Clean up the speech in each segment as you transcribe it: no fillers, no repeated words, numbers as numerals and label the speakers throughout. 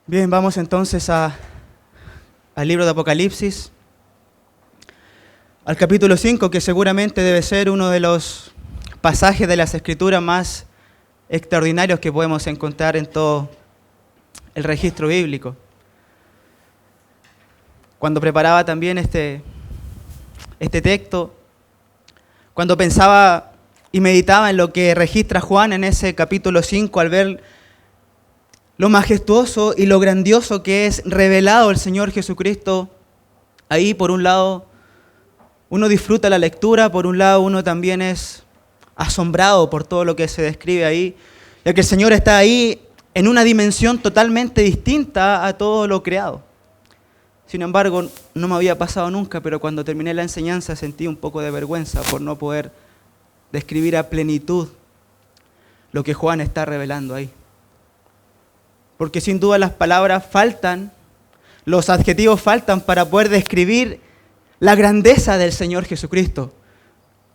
Speaker 1: Bien, vamos entonces al libro de Apocalipsis, al capítulo 5, que seguramente debe ser uno de los pasajes de las Escrituras más extraordinarios que podemos encontrar en todo el registro bíblico. Cuando preparaba también este texto, cuando pensaba y meditaba en lo que registra Juan en ese capítulo 5, al ver lo majestuoso y lo grandioso que es revelado el Señor Jesucristo, ahí por un lado uno disfruta la lectura, por un lado uno también es asombrado por todo lo que se describe ahí, ya que el Señor está ahí en una dimensión totalmente distinta a todo lo creado. Sin embargo, no me había pasado nunca, pero cuando terminé la enseñanza sentí un poco de vergüenza por no poder describir a plenitud lo que Juan está revelando ahí. Porque sin duda las palabras faltan, los adjetivos faltan para poder describir la grandeza del Señor Jesucristo.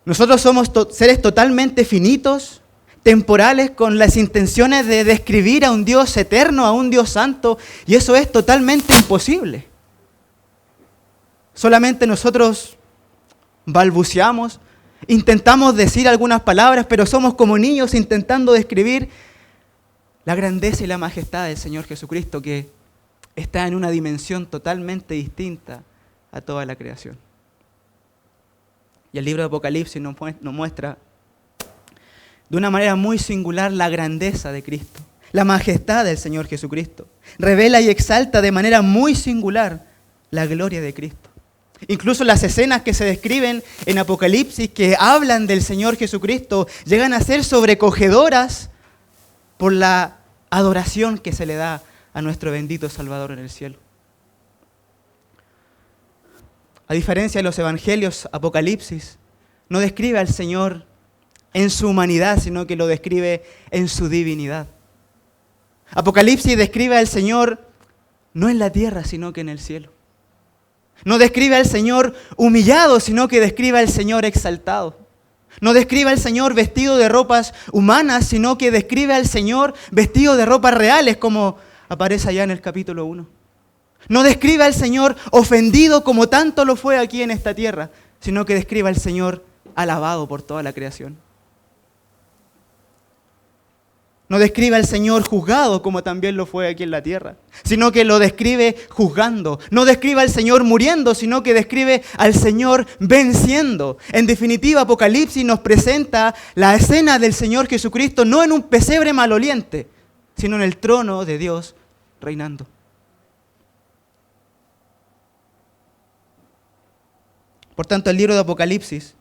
Speaker 1: Nosotros somos seres totalmente finitos, temporales, con las intenciones de describir a un Dios eterno, a un Dios santo, y eso es totalmente imposible. Solamente nosotros balbuceamos, intentamos decir algunas palabras, pero somos como niños intentando describir la grandeza y la majestad del Señor Jesucristo, que está en una dimensión totalmente distinta a toda la creación. Y el libro de Apocalipsis nos muestra de una manera muy singular la grandeza de Cristo, la majestad del Señor Jesucristo. Revela y exalta de manera muy singular la gloria de Cristo. Incluso las escenas que se describen en Apocalipsis, que hablan del Señor Jesucristo, llegan a ser sobrecogedoras por la adoración que se le da a nuestro bendito Salvador en el cielo. A diferencia de los evangelios, Apocalipsis no describe al Señor en su humanidad, sino que lo describe en su divinidad. Apocalipsis describe al Señor no en la tierra, sino que en el cielo. No describe al Señor humillado, sino que describe al Señor exaltado. No describe al Señor vestido de ropas humanas, sino que describe al Señor vestido de ropas reales, como aparece allá en el capítulo 1. No describe al Señor ofendido como tanto lo fue aquí en esta tierra, sino que describe al Señor alabado por toda la creación. No describe al Señor juzgado como también lo fue aquí en la tierra, sino que lo describe juzgando. No describe al Señor muriendo, sino que describe al Señor venciendo. En definitiva, Apocalipsis nos presenta la escena del Señor Jesucristo no en un pesebre maloliente, sino en el trono de Dios reinando. Por tanto, el libro de Apocalipsis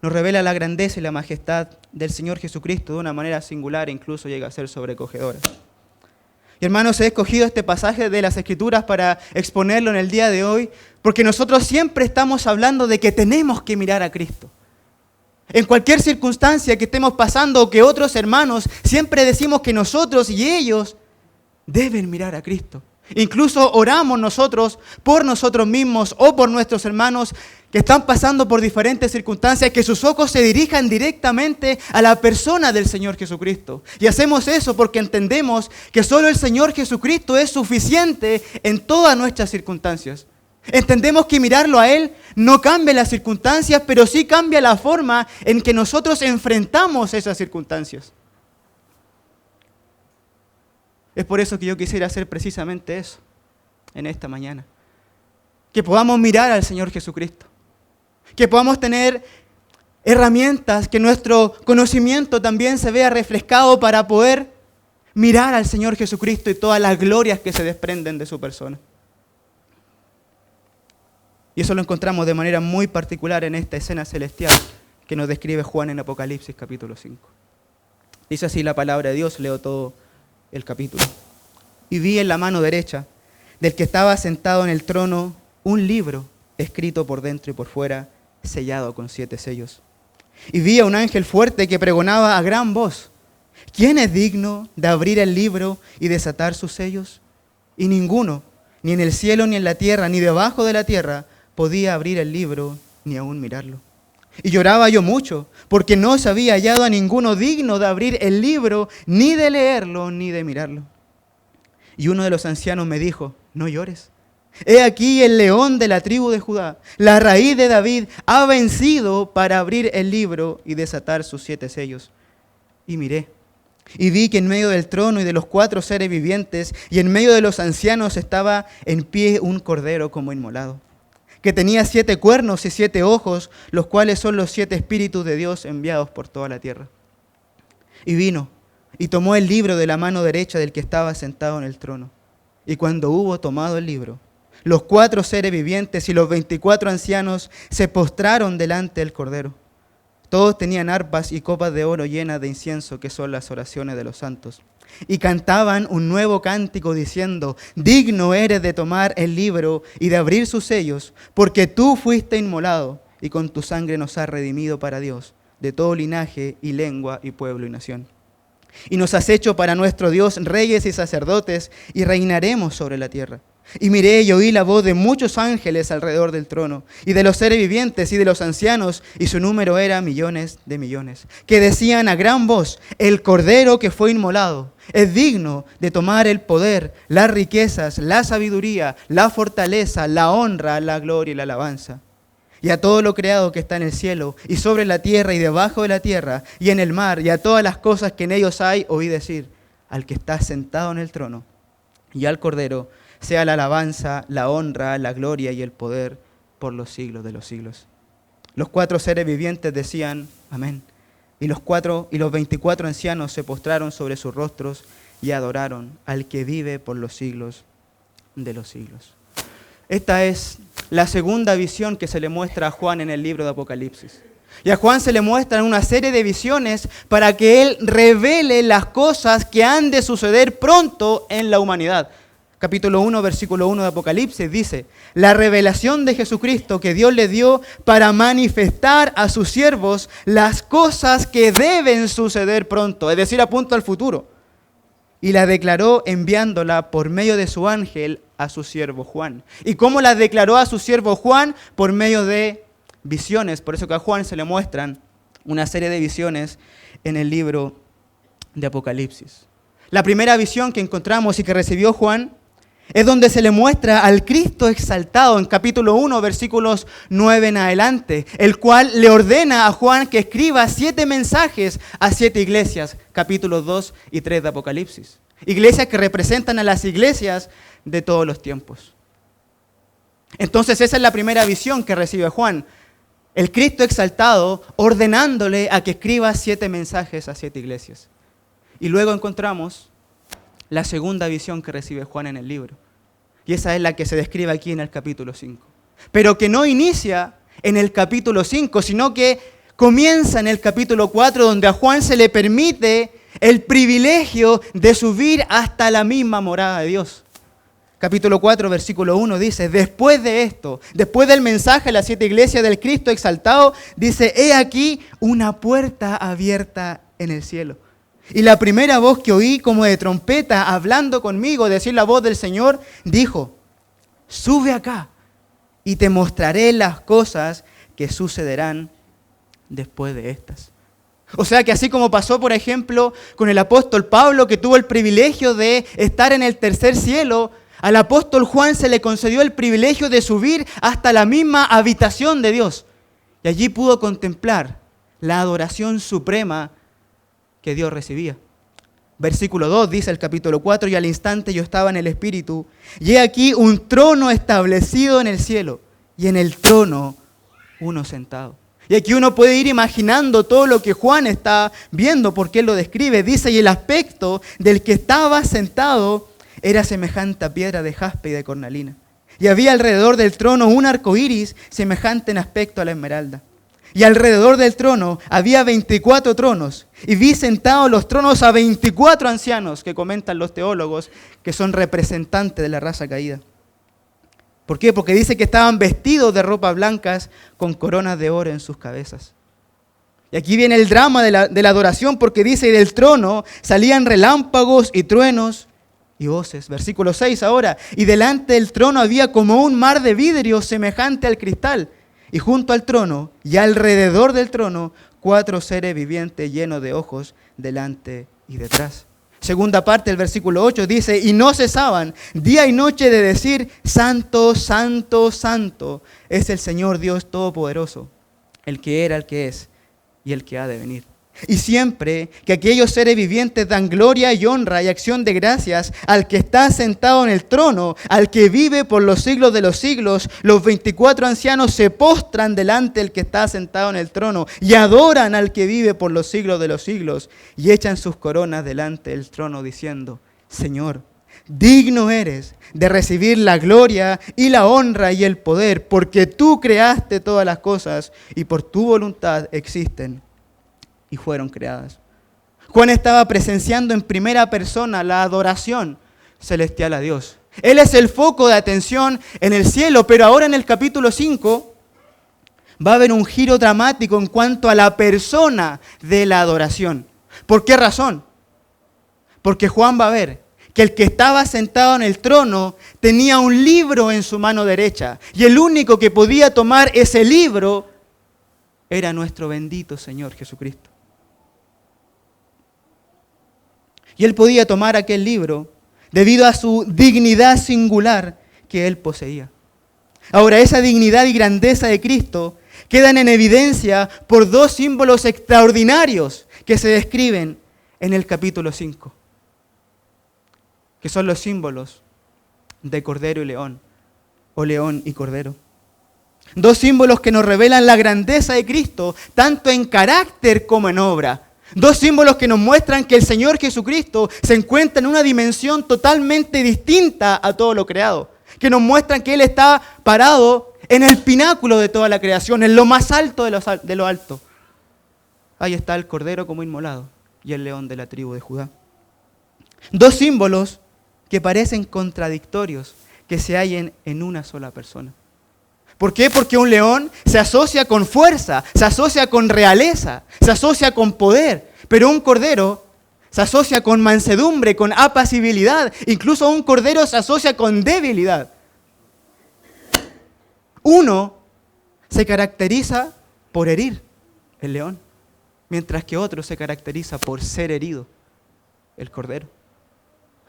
Speaker 1: nos revela la grandeza y la majestad del Señor Jesucristo de una manera singular e incluso llega a ser sobrecogedora. Y hermanos, he escogido este pasaje de las Escrituras para exponerlo en el día de hoy, porque nosotros siempre estamos hablando de que tenemos que mirar a Cristo. En cualquier circunstancia que estemos pasando o que otros hermanos, siempre decimos que nosotros y ellos deben mirar a Cristo. Incluso oramos nosotros por nosotros mismos o por nuestros hermanos que están pasando por diferentes circunstancias, que sus ojos se dirijan directamente a la persona del Señor Jesucristo. Y hacemos eso porque entendemos que solo el Señor Jesucristo es suficiente en todas nuestras circunstancias. Entendemos que mirarlo a Él no cambia las circunstancias, pero sí cambia la forma en que nosotros enfrentamos esas circunstancias. Es por eso que yo quisiera hacer precisamente eso en esta mañana. Que podamos mirar al Señor Jesucristo. Que podamos tener herramientas, que nuestro conocimiento también se vea refrescado para poder mirar al Señor Jesucristo y todas las glorias que se desprenden de su persona. Y eso lo encontramos de manera muy particular en esta escena celestial que nos describe Juan en Apocalipsis capítulo 5. Dice así la palabra de Dios, leo todo el capítulo. Y vi en la mano derecha del que estaba sentado en el trono un libro escrito por dentro y por fuera, sellado con 7 sellos. Y vi a un ángel fuerte que pregonaba a gran voz: ¿quién es digno de abrir el libro y desatar sus sellos? Y ninguno, ni en el cielo, ni en la tierra, ni debajo de la tierra, podía abrir el libro, ni aún mirarlo. Y lloraba yo mucho, porque no se había hallado a ninguno digno de abrir el libro, ni de leerlo, ni de mirarlo. Y uno de los ancianos me dijo, no llores. He aquí el león de la tribu de Judá, la raíz de David, ha vencido para abrir el libro y desatar sus 7 sellos. Y miré, y vi que en medio del trono y de los 4 seres vivientes, y en medio de los ancianos estaba en pie un cordero como inmolado, que tenía 7 cuernos y 7 ojos, los cuales son los 7 espíritus de Dios enviados por toda la tierra. Y vino, y tomó el libro de la mano derecha del que estaba sentado en el trono. Y cuando hubo tomado el libro, los 4 seres vivientes y los 24 ancianos se postraron delante del Cordero. Todos tenían arpas y copas de oro llenas de incienso, que son las oraciones de los santos. Y cantaban un nuevo cántico diciendo, digno eres de tomar el libro y de abrir sus sellos, porque tú fuiste inmolado y con tu sangre nos has redimido para Dios, de todo linaje y lengua y pueblo y nación. Y nos has hecho para nuestro Dios reyes y sacerdotes, y reinaremos sobre la tierra. Y miré y oí la voz de muchos ángeles alrededor del trono, y de los seres vivientes y de los ancianos, y su número era millones de millones, que decían a gran voz, el Cordero que fue inmolado es digno de tomar el poder, las riquezas, la sabiduría, la fortaleza, la honra, la gloria y la alabanza. Y a todo lo creado que está en el cielo, y sobre la tierra, y debajo de la tierra, y en el mar, y a todas las cosas que en ellos hay, oí decir, al que está sentado en el trono, y al Cordero, sea la alabanza, la honra, la gloria y el poder por los siglos de los siglos. Los 4 seres vivientes decían, amén. Y los 24 ancianos se postraron sobre sus rostros y adoraron al que vive por los siglos de los siglos. Esta es la segunda visión que se le muestra a Juan en el libro de Apocalipsis. Y a Juan se le muestran una serie de visiones para que él revele las cosas que han de suceder pronto en la humanidad. Capítulo 1, versículo 1 de Apocalipsis dice, la revelación de Jesucristo que Dios le dio para manifestar a sus siervos las cosas que deben suceder pronto, es decir, apunta al futuro. Y la declaró enviándola por medio de su ángel a su siervo Juan. ¿Y cómo la declaró a su siervo Juan? Por medio de visiones. Por eso que a Juan se le muestran una serie de visiones en el libro de Apocalipsis. La primera visión que encontramos y que recibió Juan es donde se le muestra al Cristo exaltado en capítulo 1, versículos 9 en adelante, el cual le ordena a Juan que escriba 7 mensajes a 7 iglesias, capítulos 2 y 3 de Apocalipsis. Iglesias que representan a las iglesias de todos los tiempos. Entonces esa es la primera visión que recibe Juan, el Cristo exaltado ordenándole a que escriba 7 mensajes a 7 iglesias. Y luego encontramos la segunda visión que recibe Juan en el libro. Y esa es la que se describe aquí en el capítulo 5. Pero que no inicia en el capítulo 5, sino que comienza en el capítulo 4, donde a Juan se le permite el privilegio de subir hasta la misma morada de Dios. Capítulo 4, versículo 1 dice, después de esto, después del mensaje a las 7 iglesias del Cristo exaltado, dice, he aquí una puerta abierta en el cielo. Y la primera voz que oí como de trompeta hablando conmigo, decir la voz del Señor, dijo, sube acá y te mostraré las cosas que sucederán después de estas. O sea que así como pasó, por ejemplo, con el apóstol Pablo, que tuvo el privilegio de estar en el tercer cielo, al apóstol Juan se le concedió el privilegio de subir hasta la misma habitación de Dios. Y allí pudo contemplar la adoración suprema que Dios recibía. Versículo 2 dice el capítulo 4, y al instante yo estaba en el Espíritu, y he aquí un trono establecido en el cielo, y en el trono uno sentado. Y aquí uno puede ir imaginando todo lo que Juan está viendo, porque él lo describe. Dice, y el aspecto del que estaba sentado era semejante a piedra de jaspe y de cornalina. Y había alrededor del trono un arco iris semejante en aspecto a la esmeralda. Y alrededor del trono había 24 tronos, y vi sentados los tronos a 24 ancianos, que comentan los teólogos, que son representantes de la raza caída. ¿Por qué? Porque dice que estaban vestidos de ropas blancas con coronas de oro en sus cabezas. Y aquí viene el drama de la adoración, porque dice, y del trono salían relámpagos y truenos y voces. Versículo 6 ahora, y delante del trono había como un mar de vidrio semejante al cristal, y junto al trono y alrededor del trono 4 seres vivientes llenos de ojos delante y detrás. Segunda parte del versículo 8 dice, y no cesaban día y noche de decir, Santo, Santo, Santo, es el Señor Dios Todopoderoso, el que era, el que es y el que ha de venir. Y siempre que aquellos seres vivientes dan gloria y honra y acción de gracias al que está sentado en el trono, al que vive por los siglos de los siglos, los 24 ancianos se postran delante del que está sentado en el trono y adoran al que vive por los siglos de los siglos y echan sus coronas delante del trono diciendo, Señor, digno eres de recibir la gloria y la honra y el poder, porque tú creaste todas las cosas y por tu voluntad existen y fueron creadas. Juan estaba presenciando en primera persona la adoración celestial a Dios. Él es el foco de atención en el cielo, pero ahora en el capítulo 5 va a haber un giro dramático en cuanto a la persona de la adoración. ¿Por qué razón? Porque Juan va a ver que el que estaba sentado en el trono tenía un libro en su mano derecha y el único que podía tomar ese libro era nuestro bendito Señor Jesucristo. Y él podía tomar aquel libro debido a su dignidad singular que él poseía. Ahora, esa dignidad y grandeza de Cristo quedan en evidencia por dos símbolos extraordinarios que se describen en el capítulo 5, que son los símbolos de Cordero y León, o León y Cordero. Dos símbolos que nos revelan la grandeza de Cristo, tanto en carácter como en obra. Dos símbolos que nos muestran que el Señor Jesucristo se encuentra en una dimensión totalmente distinta a todo lo creado. Que nos muestran que Él está parado en el pináculo de toda la creación, en lo más alto de lo alto. Ahí está el Cordero como inmolado y el león de la tribu de Judá. Dos símbolos que parecen contradictorios, que se hallen en una sola persona. ¿Por qué? Porque un león se asocia con fuerza, se asocia con realeza, se asocia con poder, pero un cordero se asocia con mansedumbre, con apacibilidad, incluso un cordero se asocia con debilidad. Uno se caracteriza por herir, el león, mientras que otro se caracteriza por ser herido, el cordero.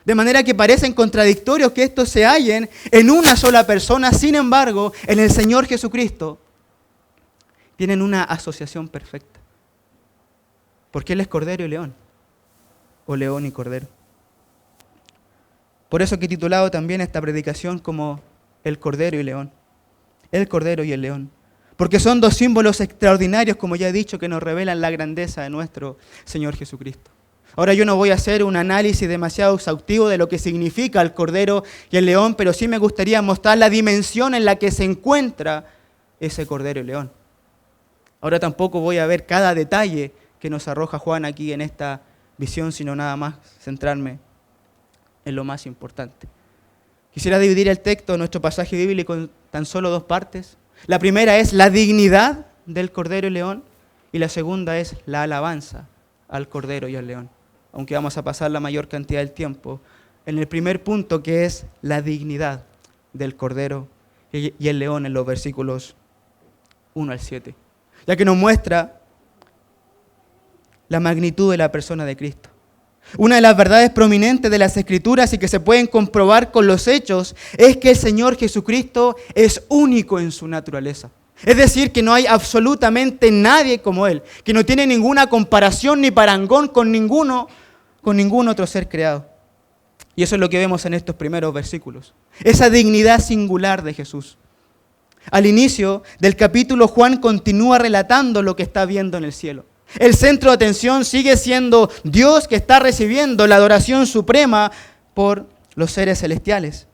Speaker 1: De manera que parecen contradictorios que estos se hallen en una sola persona, sin embargo, en el Señor Jesucristo tienen una asociación perfecta. Porque Él es Cordero y León, o León y Cordero. Por eso que he titulado también esta predicación como El Cordero y León. El Cordero y el León. Porque son dos símbolos extraordinarios, como ya he dicho, que nos revelan la grandeza de nuestro Señor Jesucristo. Ahora yo no voy a hacer un análisis demasiado exhaustivo de lo que significa el Cordero y el León, pero sí me gustaría mostrar la dimensión en la que se encuentra ese Cordero y León. Ahora tampoco voy a ver cada detalle que nos arroja Juan aquí en esta visión, sino nada más centrarme en lo más importante. Quisiera dividir el texto, nuestro pasaje bíblico, en tan solo dos partes. La primera es la dignidad del Cordero y León, y la segunda es la alabanza al Cordero y al León. Aunque vamos a pasar la mayor cantidad del tiempo en el primer punto, que es la dignidad del Cordero y el León, en los versículos 1 al 7, ya que nos muestra la magnitud de la persona de Cristo. Una de las verdades prominentes de las Escrituras y que se pueden comprobar con los hechos es que el Señor Jesucristo es único en su naturaleza. Es decir, que no hay absolutamente nadie como Él, que no tiene ninguna comparación ni parangón con ningún otro ser creado. Y eso es lo que vemos en estos primeros versículos. Esa dignidad singular de Jesús. Al inicio del capítulo, Juan continúa relatando lo que está viendo en el cielo. El centro de atención sigue siendo Dios, que está recibiendo la adoración suprema por los seres celestiales.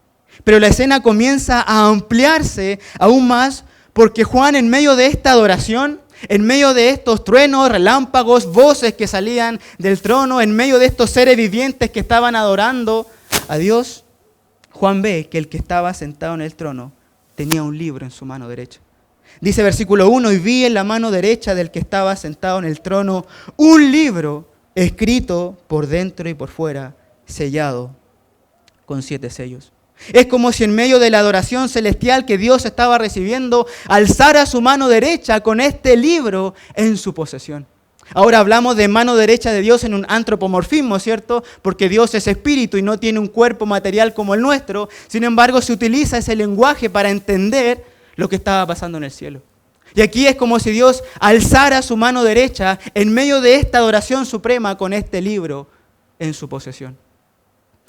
Speaker 1: Pero la escena comienza a ampliarse aún más, porque Juan, en medio de esta adoración, en medio de estos truenos, relámpagos, voces que salían del trono, en medio de estos seres vivientes que estaban adorando a Dios, Juan ve que el que estaba sentado en el trono tenía un libro en su mano derecha. Dice versículo 1, y vi en la mano derecha del que estaba sentado en el trono un libro escrito por dentro y por fuera, sellado con 7 sellos. Es como si en medio de la adoración celestial que Dios estaba recibiendo, alzara su mano derecha con este libro en su posesión. Ahora hablamos de mano derecha de Dios en un antropomorfismo, ¿cierto? Porque Dios es espíritu y no tiene un cuerpo material como el nuestro. Sin embargo, se utiliza ese lenguaje para entender lo que estaba pasando en el cielo. Y aquí es como si Dios alzara su mano derecha en medio de esta adoración suprema con este libro en su posesión.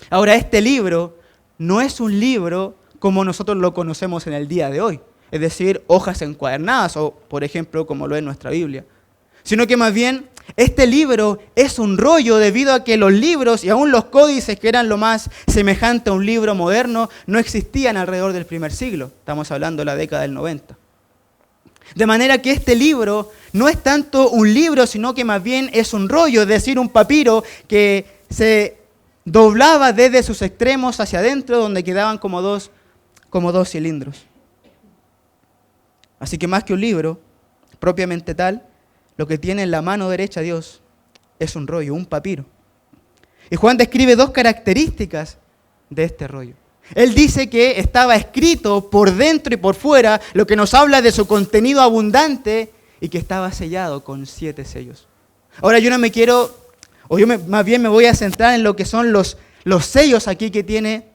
Speaker 1: Ahora, este libro no es un libro como nosotros lo conocemos en el día de hoy. Es decir, hojas encuadernadas o, por ejemplo, como lo es nuestra Biblia. Sino que más bien, este libro es un rollo debido a que los libros y aún los códices que eran lo más semejante a un libro moderno no existían alrededor del primer siglo. Estamos hablando de la década del 90. De manera que este libro no es tanto un libro, sino que más bien es un rollo, es decir, un papiro que se doblaba desde sus extremos hacia adentro, donde quedaban como dos cilindros. Así que más que un libro, propiamente tal, lo que tiene en la mano derecha Dios es un rollo, un papiro. Y Juan describe dos características de este rollo. Él dice que estaba escrito por dentro y por fuera, lo que nos habla de su contenido abundante y que estaba sellado con 7 sellos. Ahora yo no me quiero, más bien me voy a centrar en lo que son los sellos aquí que tiene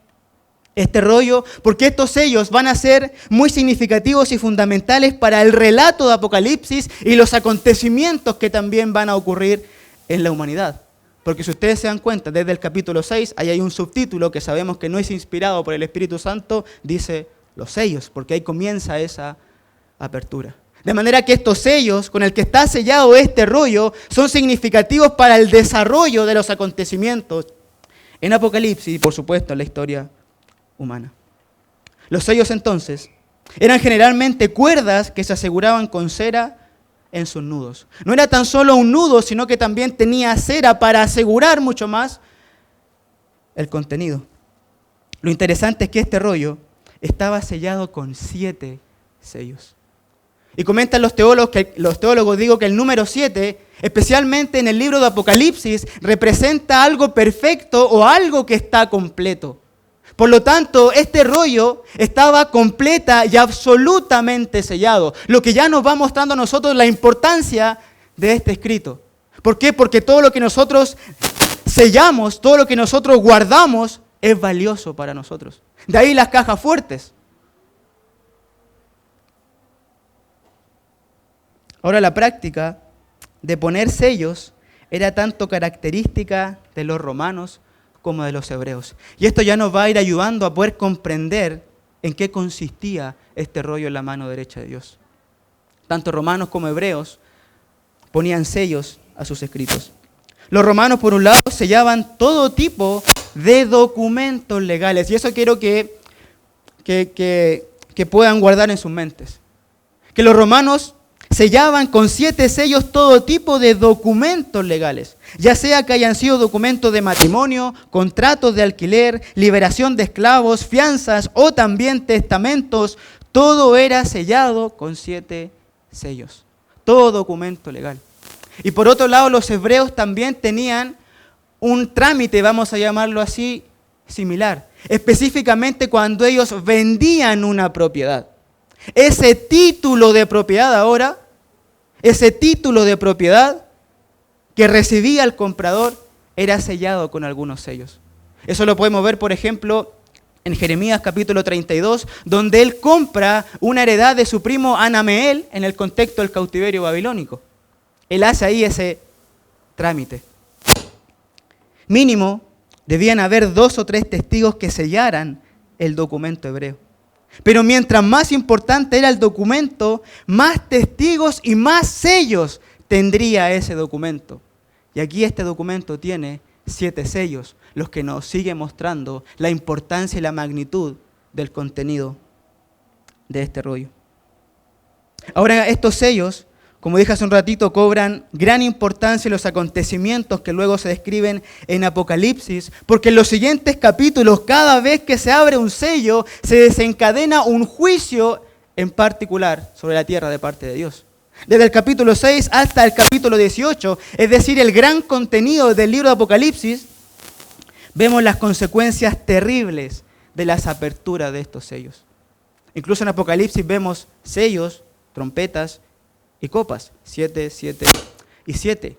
Speaker 1: este rollo, porque estos sellos van a ser muy significativos y fundamentales para el relato de Apocalipsis y los acontecimientos que también van a ocurrir en la humanidad. Porque si ustedes se dan cuenta, desde el capítulo 6, ahí hay un subtítulo que sabemos que no es inspirado por el Espíritu Santo, dice los sellos, porque ahí comienza esa apertura. De manera que estos sellos, con el que está sellado este rollo, son significativos para el desarrollo de los acontecimientos en Apocalipsis y, por supuesto, en la historia humana. Los sellos, entonces, eran generalmente cuerdas que se aseguraban con cera en sus nudos. No era tan solo un nudo, sino que también tenía cera para asegurar mucho más el contenido. Lo interesante es que este rollo estaba sellado con 7 sellos. Y comentan los teólogos que el número 7, especialmente en el libro de Apocalipsis, representa algo perfecto o algo que está completo. Por lo tanto, este rollo estaba completa y absolutamente sellado, lo que ya nos va mostrando a nosotros la importancia de este escrito. ¿Por qué? Porque todo lo que nosotros sellamos, todo lo que nosotros guardamos, es valioso para nosotros. De ahí las cajas fuertes. Ahora, la práctica de poner sellos era tanto característica de los romanos como de los hebreos. Y esto ya nos va a ir ayudando a poder comprender en qué consistía este rollo en la mano derecha de Dios. Tanto romanos como hebreos ponían sellos a sus escritos. Los romanos, por un lado, sellaban todo tipo de documentos legales. Y eso quiero que puedan guardar en sus mentes. Que los romanos sellaban con 7 sellos todo tipo de documentos legales, ya sea que hayan sido documentos de matrimonio, contratos de alquiler, liberación de esclavos, fianzas o también testamentos. Todo era sellado con 7 sellos, todo documento legal. Y por otro lado, los hebreos también tenían un trámite, vamos a llamarlo así, similar, específicamente cuando ellos vendían una propiedad. Ese título de propiedad ahora, ese título de propiedad que recibía el comprador era sellado con algunos sellos. Eso lo podemos ver, por ejemplo, en Jeremías capítulo 32, donde él compra una heredad de su primo Anameel en el contexto del cautiverio babilónico. Él hace ahí ese trámite. Mínimo, debían haber 2 o 3 testigos que sellaran el documento hebreo. Pero mientras más importante era el documento, más testigos y más sellos tendría ese documento. Y aquí este documento tiene 7 sellos, los que nos siguen mostrando la importancia y la magnitud del contenido de este rollo. Ahora, estos sellos, como dije hace un ratito, cobran gran importancia en los acontecimientos que luego se describen en Apocalipsis, porque en los siguientes capítulos, cada vez que se abre un sello, se desencadena un juicio en particular sobre la tierra de parte de Dios. Desde el capítulo 6 hasta el capítulo 18, es decir, el gran contenido del libro de Apocalipsis, vemos las consecuencias terribles de las aperturas de estos sellos. Incluso en Apocalipsis vemos sellos, trompetas y copas, 7, 7 y 7.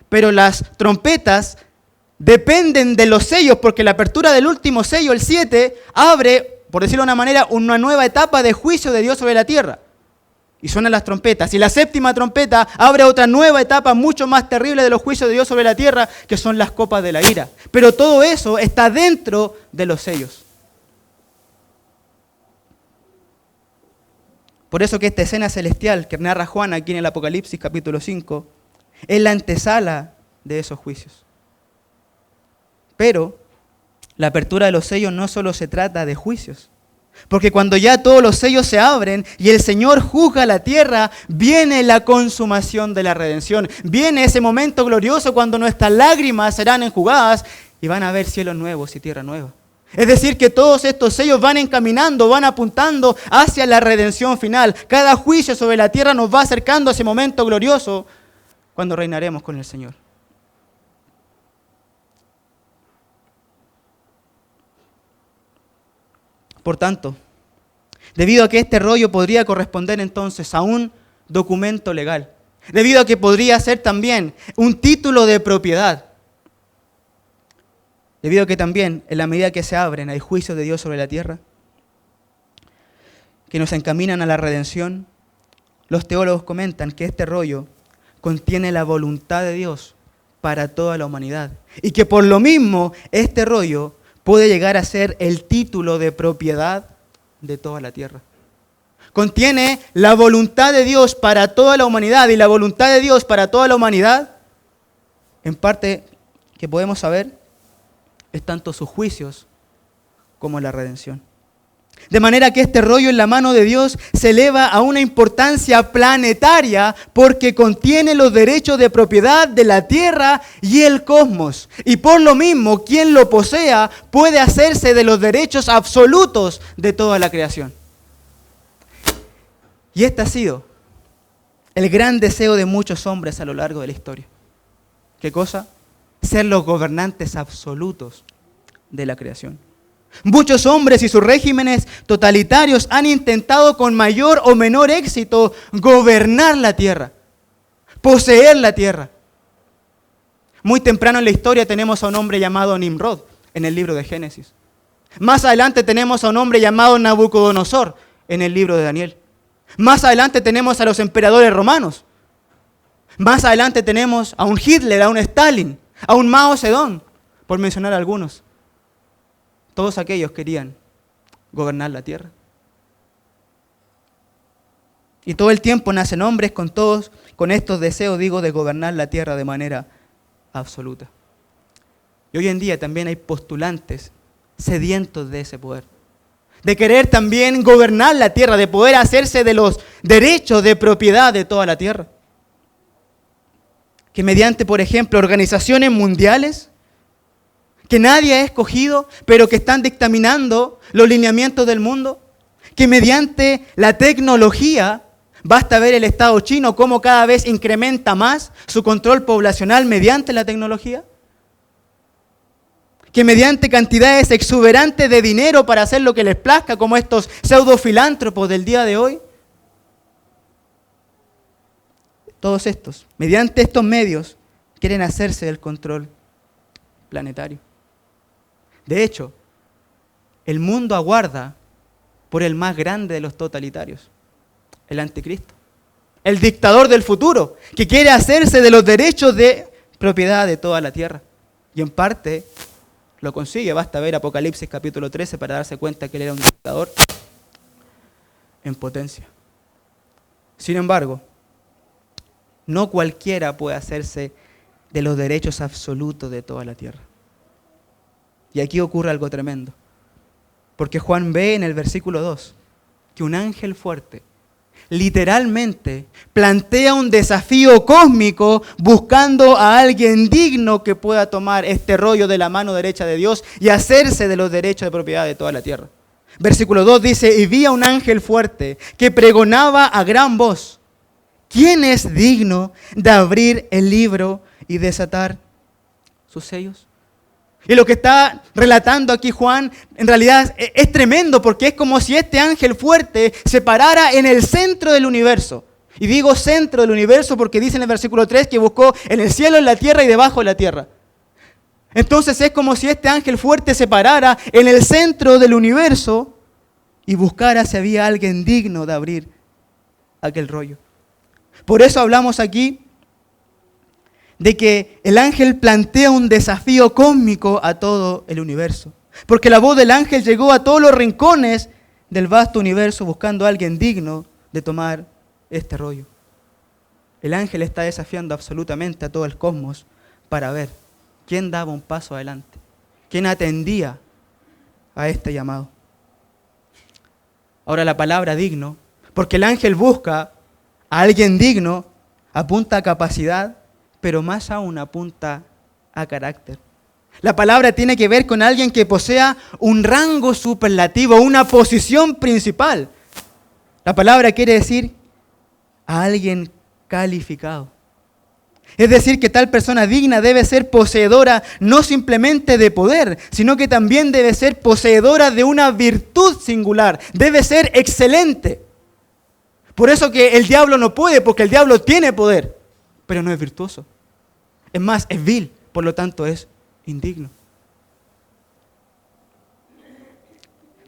Speaker 1: Pero las trompetas dependen de los sellos, porque la apertura del último sello, el 7, abre, por decirlo de una manera, una nueva etapa de juicio de Dios sobre la tierra. Y suenan las trompetas. Y la séptima trompeta abre otra nueva etapa mucho más terrible de los juicios de Dios sobre la tierra, que son las copas de la ira. Pero todo eso está dentro de los sellos. Por eso que esta escena celestial que narra Juan aquí en el Apocalipsis capítulo 5 es la antesala de esos juicios. Pero la apertura de los sellos no solo se trata de juicios. Porque cuando ya todos los sellos se abren y el Señor juzga la tierra, viene la consumación de la redención. Viene ese momento glorioso cuando nuestras lágrimas serán enjugadas y van a haber cielos nuevos y tierra nueva. Es decir, que todos estos sellos van encaminando, van apuntando hacia la redención final. Cada juicio sobre la tierra nos va acercando a ese momento glorioso cuando reinaremos con el Señor. Por tanto, debido a que este rollo podría corresponder entonces a un documento legal, debido a que podría ser también un título de propiedad, debido a que también en la medida que se abren hay juicios de Dios sobre la tierra, que nos encaminan a la redención, los teólogos comentan que este rollo contiene la voluntad de Dios para toda la humanidad y que por lo mismo este rollo puede llegar a ser el título de propiedad de toda la tierra. Contiene la voluntad de Dios para toda la humanidad, y la voluntad de Dios para toda la humanidad, en parte que podemos saber, es tanto sus juicios como la redención. De manera que este rollo en la mano de Dios se eleva a una importancia planetaria porque contiene los derechos de propiedad de la tierra y el cosmos. Y por lo mismo, quien lo posea puede hacerse de los derechos absolutos de toda la creación. Y este ha sido el gran deseo de muchos hombres a lo largo de la historia. ¿Qué cosa? Ser los gobernantes absolutos de la creación. Muchos hombres y sus regímenes totalitarios han intentado con mayor o menor éxito gobernar la tierra, poseer la tierra. Muy temprano en la historia tenemos a un hombre llamado Nimrod en el libro de Génesis. Más adelante tenemos a un hombre llamado Nabucodonosor en el libro de Daniel. Más adelante tenemos a los emperadores romanos. Más adelante tenemos a un Hitler, a un Stalin, a un Mao Zedong, por mencionar algunos. Todos aquellos querían gobernar la tierra. Y todo el tiempo nacen hombres con estos deseos, de gobernar la tierra de manera absoluta. Y hoy en día también hay postulantes sedientos de ese poder, de querer también gobernar la tierra, de poder hacerse de los derechos de propiedad de toda la tierra. Que mediante, por ejemplo, organizaciones mundiales, que nadie ha escogido, pero que están dictaminando los lineamientos del mundo, que mediante la tecnología, basta ver el Estado chino cómo cada vez incrementa más su control poblacional mediante la tecnología, que mediante cantidades exuberantes de dinero para hacer lo que les plazca, como estos pseudofilántropos del día de hoy, todos estos, mediante estos medios, quieren hacerse del control planetario. De hecho, el mundo aguarda por el más grande de los totalitarios, el anticristo, el dictador del futuro, que quiere hacerse de los derechos de propiedad de toda la tierra. Y en parte lo consigue, basta ver Apocalipsis capítulo 13 para darse cuenta que él era un dictador en potencia. Sin embargo, no cualquiera puede hacerse de los derechos absolutos de toda la tierra. Y aquí ocurre algo tremendo, porque Juan ve en el versículo 2 que un ángel fuerte literalmente plantea un desafío cósmico buscando a alguien digno que pueda tomar este rollo de la mano derecha de Dios y hacerse de los derechos de propiedad de toda la tierra. Versículo 2 dice, y vi a un ángel fuerte que pregonaba a gran voz, ¿quién es digno de abrir el libro y desatar sus sellos? Y lo que está relatando aquí Juan en realidad es tremendo, porque es como si este ángel fuerte se parara en el centro del universo, Y digo centro del universo porque dice en el versículo 3 que buscó en el cielo, en la tierra y debajo de la tierra. Entonces es como si este ángel fuerte se parara en el centro del universo y buscara si había alguien digno de abrir aquel rollo. Por eso hablamos aquí de que el ángel plantea un desafío cósmico a todo el universo. Porque la voz del ángel llegó a todos los rincones del vasto universo buscando a alguien digno de tomar este rollo. El ángel está desafiando absolutamente a todo el cosmos para ver quién daba un paso adelante, quién atendía a este llamado. Ahora la palabra digno, porque el ángel busca a alguien digno, apunta a capacidad, pero más aún apunta a carácter. La palabra tiene que ver con alguien que posea un rango superlativo, una posición principal. La palabra quiere decir a alguien calificado. Es decir, que tal persona digna debe ser poseedora no simplemente de poder, sino que también debe ser poseedora de una virtud singular. Debe ser excelente. Por eso que el diablo no puede, porque el diablo tiene poder, pero no es virtuoso. Es más, es vil, por lo tanto es indigno.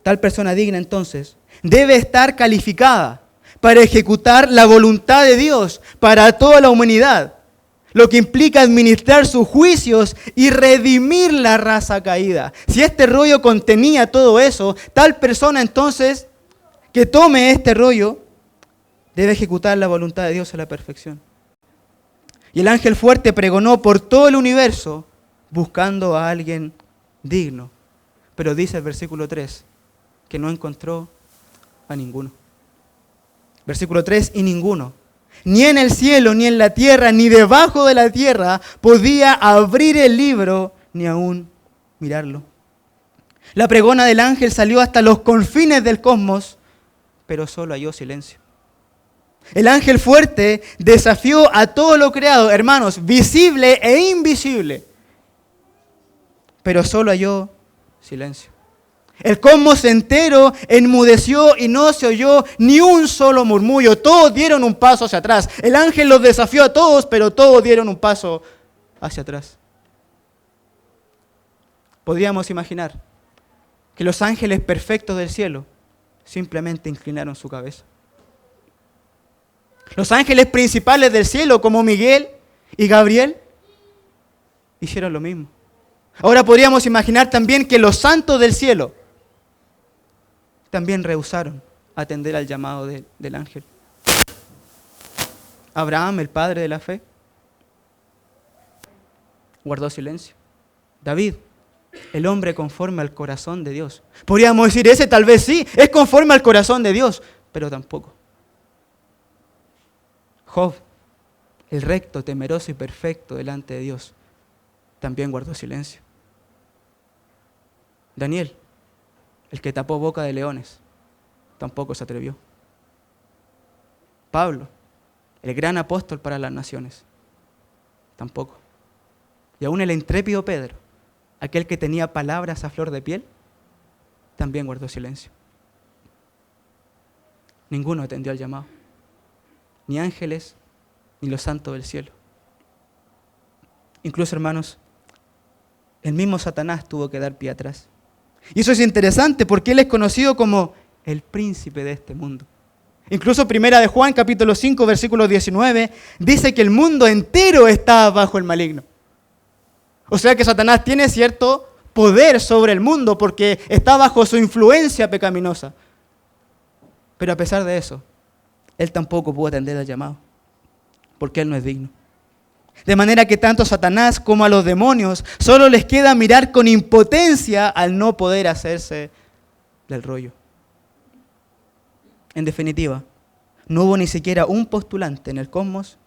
Speaker 1: Tal persona digna entonces debe estar calificada para ejecutar la voluntad de Dios para toda la humanidad, lo que implica administrar sus juicios y redimir la raza caída. Si este rollo contenía todo eso, tal persona entonces que tome este rollo debe ejecutar la voluntad de Dios a la perfección. Y el ángel fuerte pregonó por todo el universo buscando a alguien digno. Pero dice el versículo 3 que no encontró a ninguno. Versículo 3, y ninguno, ni en el cielo, ni en la tierra, ni debajo de la tierra, podía abrir el libro, ni aún mirarlo. La pregona del ángel salió hasta los confines del cosmos, pero solo halló silencio. El ángel fuerte desafió a todo lo creado, hermanos, visible e invisible, pero solo halló silencio. El cosmos entero enmudeció y no se oyó ni un solo murmullo. Todos dieron un paso hacia atrás. El ángel los desafió a todos, pero todos dieron un paso hacia atrás. Podríamos imaginar que los ángeles perfectos del cielo simplemente inclinaron su cabeza. Los ángeles principales del cielo, como Miguel y Gabriel, hicieron lo mismo. Ahora podríamos imaginar también que los santos del cielo también rehusaron atender al llamado del ángel. Abraham, el padre de la fe, guardó silencio. David, el hombre conforme al corazón de Dios. Podríamos decir, ese tal vez sí, es conforme al corazón de Dios, pero tampoco. Job, el recto, temeroso y perfecto delante de Dios, también guardó silencio. Daniel, el que tapó boca de leones, tampoco se atrevió. Pablo, el gran apóstol para las naciones, tampoco. Y aún el intrépido Pedro, aquel que tenía palabras a flor de piel, también guardó silencio. Ninguno atendió al llamado, ni ángeles, ni los santos del cielo. Incluso, hermanos, el mismo Satanás tuvo que dar pie atrás. Y eso es interesante porque él es conocido como el príncipe de este mundo. Incluso Primera de Juan, capítulo 5, versículo 19, dice que el mundo entero está bajo el maligno. O sea que Satanás tiene cierto poder sobre el mundo porque está bajo su influencia pecaminosa. Pero a pesar de eso, él tampoco pudo atender al llamado, porque él no es digno. De manera que tanto a Satanás como a los demonios solo les queda mirar con impotencia al no poder hacerse del rollo. En definitiva, no hubo ni siquiera un postulante en el cosmos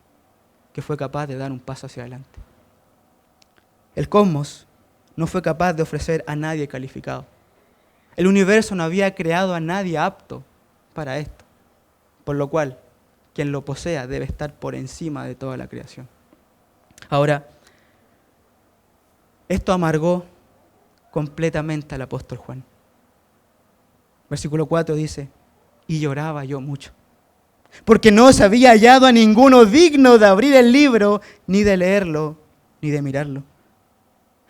Speaker 1: que fue capaz de dar un paso hacia adelante. El cosmos no fue capaz de ofrecer a nadie calificado. El universo no había creado a nadie apto para esto, por lo cual quien lo posea debe estar por encima de toda la creación. Ahora, esto amargó completamente al apóstol Juan. Versículo 4 dice, y lloraba yo mucho. porque no se había hallado a ninguno digno de abrir el libro, ni de leerlo, ni de mirarlo.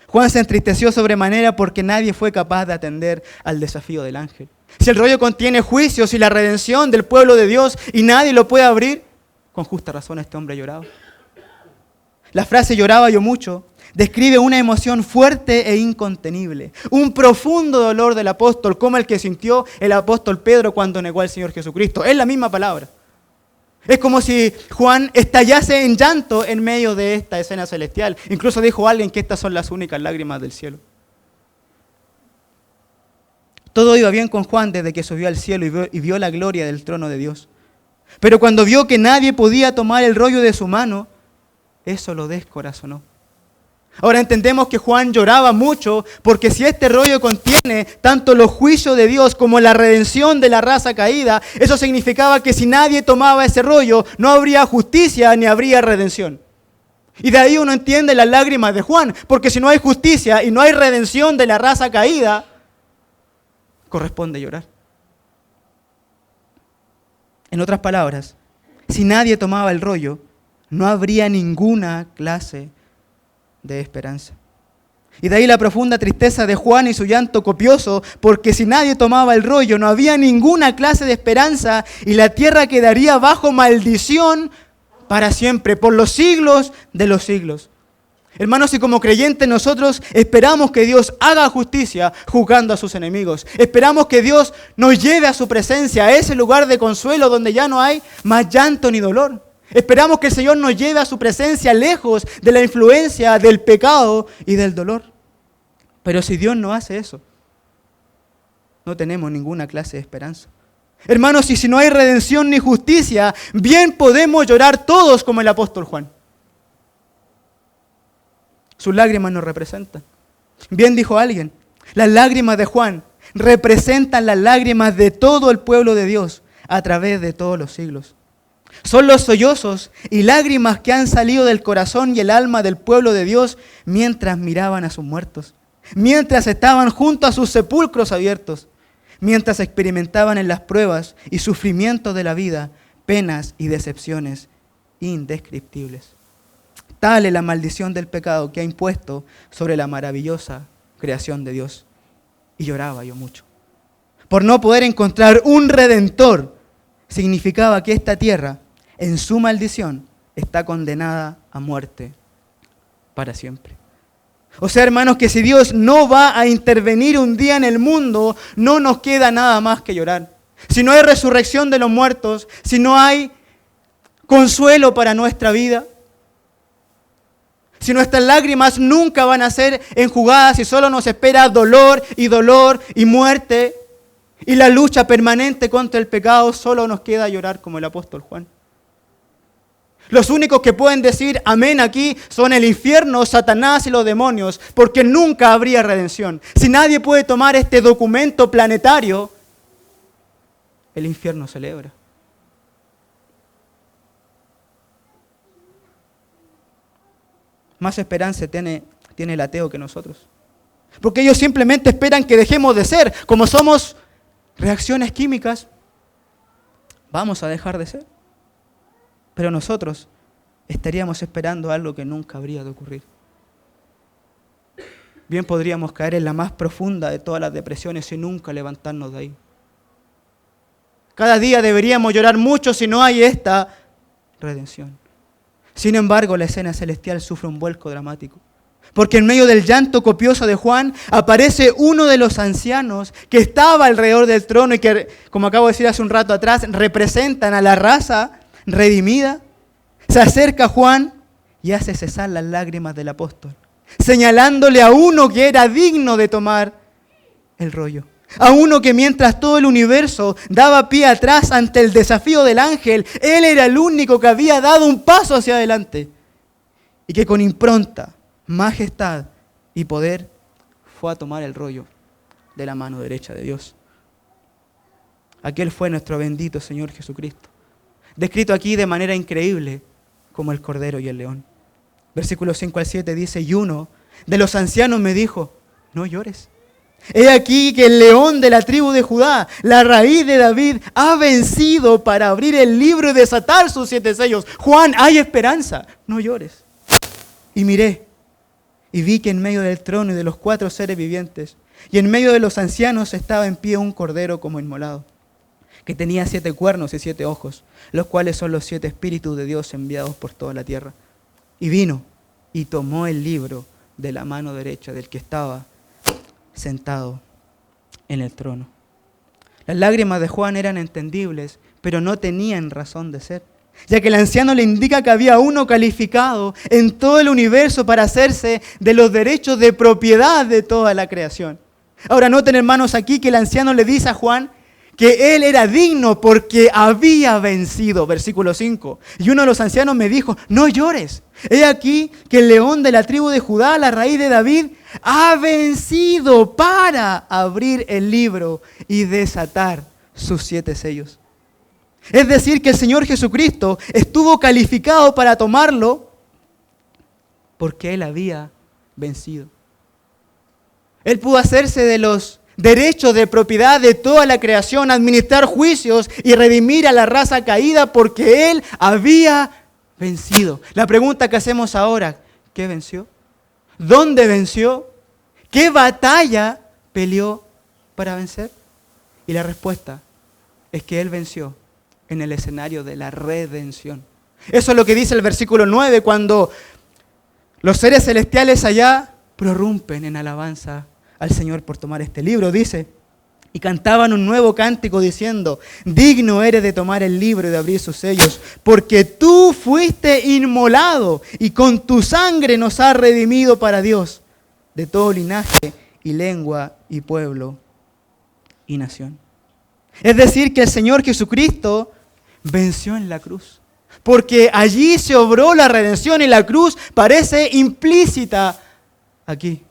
Speaker 1: Juan se entristeció sobremanera porque nadie fue capaz de atender al desafío del ángel. Si el rollo contiene juicios y la redención del pueblo de Dios y nadie lo puede abrir, con justa razón este hombre lloraba. La frase "lloraba yo mucho" describe una emoción fuerte e incontenible, un profundo dolor del apóstol, como el que sintió el apóstol Pedro cuando negó al Señor Jesucristo. Es la misma palabra. Es como si Juan estallase en llanto en medio de esta escena celestial. Incluso dijo alguien que estas son las únicas lágrimas del cielo. Todo iba bien con Juan desde que subió al cielo y vio la gloria del trono de Dios. Pero cuando vio que nadie podía tomar el rollo de su mano, eso lo descorazonó. Ahora entendemos que Juan lloraba mucho porque si este rollo contiene tanto los juicios de Dios como la redención de la raza caída, eso significaba que si nadie tomaba ese rollo, no habría justicia ni habría redención. Y de ahí uno entiende las lágrimas de Juan, porque si no hay justicia y no hay redención de la raza caída, corresponde llorar. En otras palabras, si nadie tomaba el rollo, no habría ninguna clase de esperanza. Y de ahí la profunda tristeza de Juan y su llanto copioso, porque si nadie tomaba el rollo, no había ninguna clase de esperanza y la tierra quedaría bajo maldición para siempre, por los siglos de los siglos. Hermanos, y como creyentes nosotros esperamos que Dios haga justicia juzgando a sus enemigos. Esperamos que Dios nos lleve a su presencia, a ese lugar de consuelo donde ya no hay más llanto ni dolor. Esperamos que el Señor nos lleve a su presencia lejos de la influencia del pecado y del dolor. Pero si Dios no hace eso, no tenemos ninguna clase de esperanza. Hermanos, y si no hay redención ni justicia, bien podemos llorar todos como el apóstol Juan. Sus lágrimas nos representan. Bien dijo alguien, las lágrimas de Juan representan las lágrimas de todo el pueblo de Dios a través de todos los siglos. Son los sollozos y lágrimas que han salido del corazón y el alma del pueblo de Dios mientras miraban a sus muertos, mientras estaban junto a sus sepulcros abiertos, mientras experimentaban en las pruebas y sufrimientos de la vida penas y decepciones indescriptibles. Tal es la maldición del pecado que ha impuesto sobre la maravillosa creación de Dios. Y lloraba yo mucho. Por no poder encontrar un redentor, significaba que esta tierra, en su maldición, está condenada a muerte para siempre. O sea, hermanos, que si Dios no va a intervenir un día en el mundo, no nos queda nada más que llorar. Si no hay resurrección de los muertos, si no hay consuelo para nuestra vida, si nuestras lágrimas nunca van a ser enjugadas y solo nos espera dolor y muerte y la lucha permanente contra el pecado, solo nos queda llorar como el apóstol Juan. Los únicos que pueden decir amén aquí son el infierno, Satanás y los demonios, porque nunca habría redención. Si nadie puede tomar este documento planetario, el infierno celebra. Más esperanza tiene el ateo que nosotros. Porque ellos simplemente esperan que dejemos de ser. Como somos reacciones químicas, vamos a dejar de ser. Pero nosotros estaríamos esperando algo que nunca habría de ocurrir. Bien podríamos caer en la más profunda de todas las depresiones y nunca levantarnos de ahí. Cada día deberíamos llorar mucho si no hay esta redención. Sin embargo, la escena celestial sufre un vuelco dramático. Porque en medio del llanto copioso de Juan aparece uno de los ancianos que estaba alrededor del trono y que, como acabo de decir hace un rato atrás, representan a la raza redimida. Se acerca a Juan y hace cesar las lágrimas del apóstol, señalándole a uno que era digno de tomar el rollo. A uno que mientras todo el universo daba pie atrás ante el desafío del ángel, él era el único que había dado un paso hacia adelante y que con impronta, majestad y poder fue a tomar el rollo de la mano derecha de Dios. Aquel fue nuestro bendito Señor Jesucristo, descrito aquí de manera increíble como el Cordero y el León. Versículos 5 al 7 dice, y uno de los ancianos me dijo, no llores. He aquí que el león de la tribu de Judá, la raíz de David, ha vencido para abrir el libro y desatar sus 7 sellos. Juan, hay esperanza, no llores. Y miré, y vi que en medio del trono y de los 4 seres vivientes, y en medio de los ancianos estaba en pie un cordero como inmolado, que tenía 7 cuernos y 7 ojos, los cuales son los 7 espíritus de Dios enviados por toda la tierra. Y vino y tomó el libro de la mano derecha del que estaba sentado en el trono. Las lágrimas de Juan eran entendibles, pero no tenían razón de ser, ya que el anciano le indica que había uno calificado en todo el universo para hacerse de los derechos de propiedad de toda la creación. Ahora noten, hermanos, aquí que el anciano le dice a Juan que él era digno porque había vencido, versículo 5. Y uno de los ancianos me dijo, no llores. He aquí que el león de la tribu de Judá, la raíz de David, ha vencido para abrir el libro y desatar sus 7 sellos. Es decir, que el Señor Jesucristo estuvo calificado para tomarlo porque Él había vencido. Él pudo hacerse de los derechos de propiedad de toda la creación, administrar juicios y redimir a la raza caída porque Él había vencido. La pregunta que hacemos ahora, ¿qué venció? ¿Dónde venció? ¿Qué batalla peleó para vencer? Y la respuesta es que Él venció en el escenario de la redención. Eso es lo que dice el versículo 9, cuando los seres celestiales allá prorrumpen en alabanza al Señor por tomar este libro. Dice, y cantaban un nuevo cántico diciendo, digno eres de tomar el libro y de abrir sus sellos, porque tú fuiste inmolado y con tu sangre nos has redimido para Dios, de todo linaje y lengua y pueblo y nación. Es decir, que el Señor Jesucristo venció en la cruz, porque allí se obró la redención y la cruz parece implícita aquí.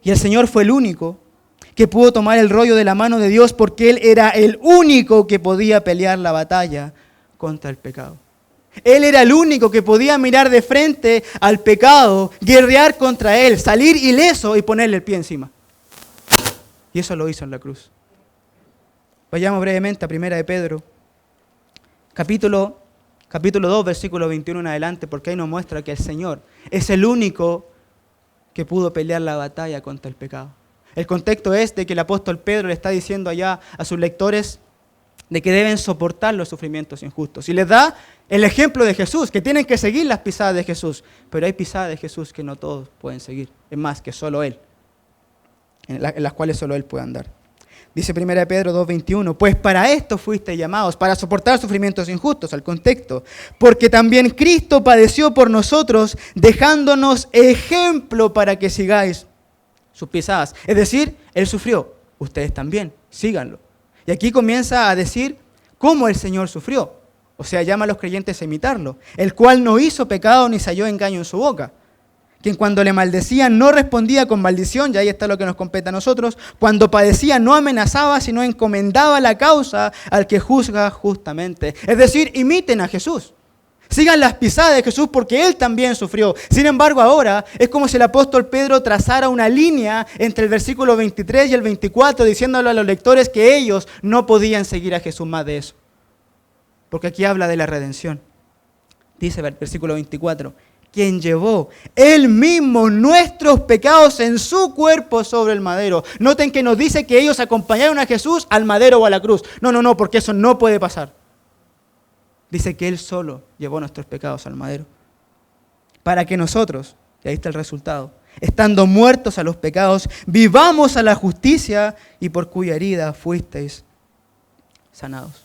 Speaker 1: Y el Señor fue el único que pudo tomar el rollo de la mano de Dios porque Él era el único que podía pelear la batalla contra el pecado. Él era el único que podía mirar de frente al pecado, guerrear contra él, salir ileso y ponerle el pie encima. Y eso lo hizo en la cruz. Vayamos brevemente a 1 de Pedro, capítulo 2, versículo 21 en adelante, porque ahí nos muestra que el Señor es el único que pudo pelear la batalla contra el pecado. El contexto es de que el apóstol Pedro le está diciendo allá a sus lectores de que deben soportar los sufrimientos injustos. Y les da el ejemplo de Jesús, que tienen que seguir las pisadas de Jesús. Pero hay pisadas de Jesús que no todos pueden seguir. Es más, que solo Él, en las cuales solo Él puede andar. Dice 1 de Pedro 2:21, pues para esto fuiste llamados, para soportar sufrimientos injustos, al contexto, porque también Cristo padeció por nosotros, dejándonos ejemplo para que sigáis sus pisadas. Es decir, Él sufrió, ustedes también, síganlo. Y aquí comienza a decir cómo el Señor sufrió, o sea, llama a los creyentes a imitarlo, el cual no hizo pecado ni se halló engaño en su boca. Quien cuando le maldecían no respondía con maldición, y ahí está lo que nos compete a nosotros, cuando padecía no amenazaba, sino encomendaba la causa al que juzga justamente. Es decir, imiten a Jesús, sigan las pisadas de Jesús porque Él también sufrió. Sin embargo, ahora es como si el apóstol Pedro trazara una línea entre el versículo 23 y el 24, diciéndole a los lectores que ellos no podían seguir a Jesús más de eso. Porque aquí habla de la redención. Dice el versículo 24, quien llevó Él mismo nuestros pecados en su cuerpo sobre el madero. Noten que nos dice que ellos acompañaron a Jesús al madero o a la cruz. No, porque eso no puede pasar. Dice que Él solo llevó nuestros pecados al madero. Para que nosotros, y ahí está el resultado, estando muertos a los pecados, vivamos a la justicia y por cuya herida fuisteis sanados.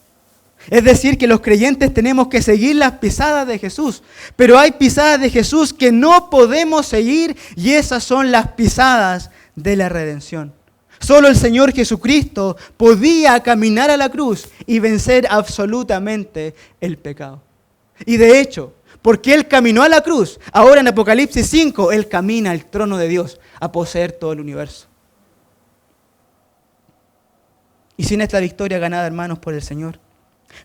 Speaker 1: Es decir, que los creyentes tenemos que seguir las pisadas de Jesús. Pero hay pisadas de Jesús que no podemos seguir y esas son las pisadas de la redención. Solo el Señor Jesucristo podía caminar a la cruz y vencer absolutamente el pecado. Y de hecho, porque Él caminó a la cruz, ahora en Apocalipsis 5, Él camina al trono de Dios a poseer todo el universo. Y sin esta victoria ganada, hermanos, por el Señor,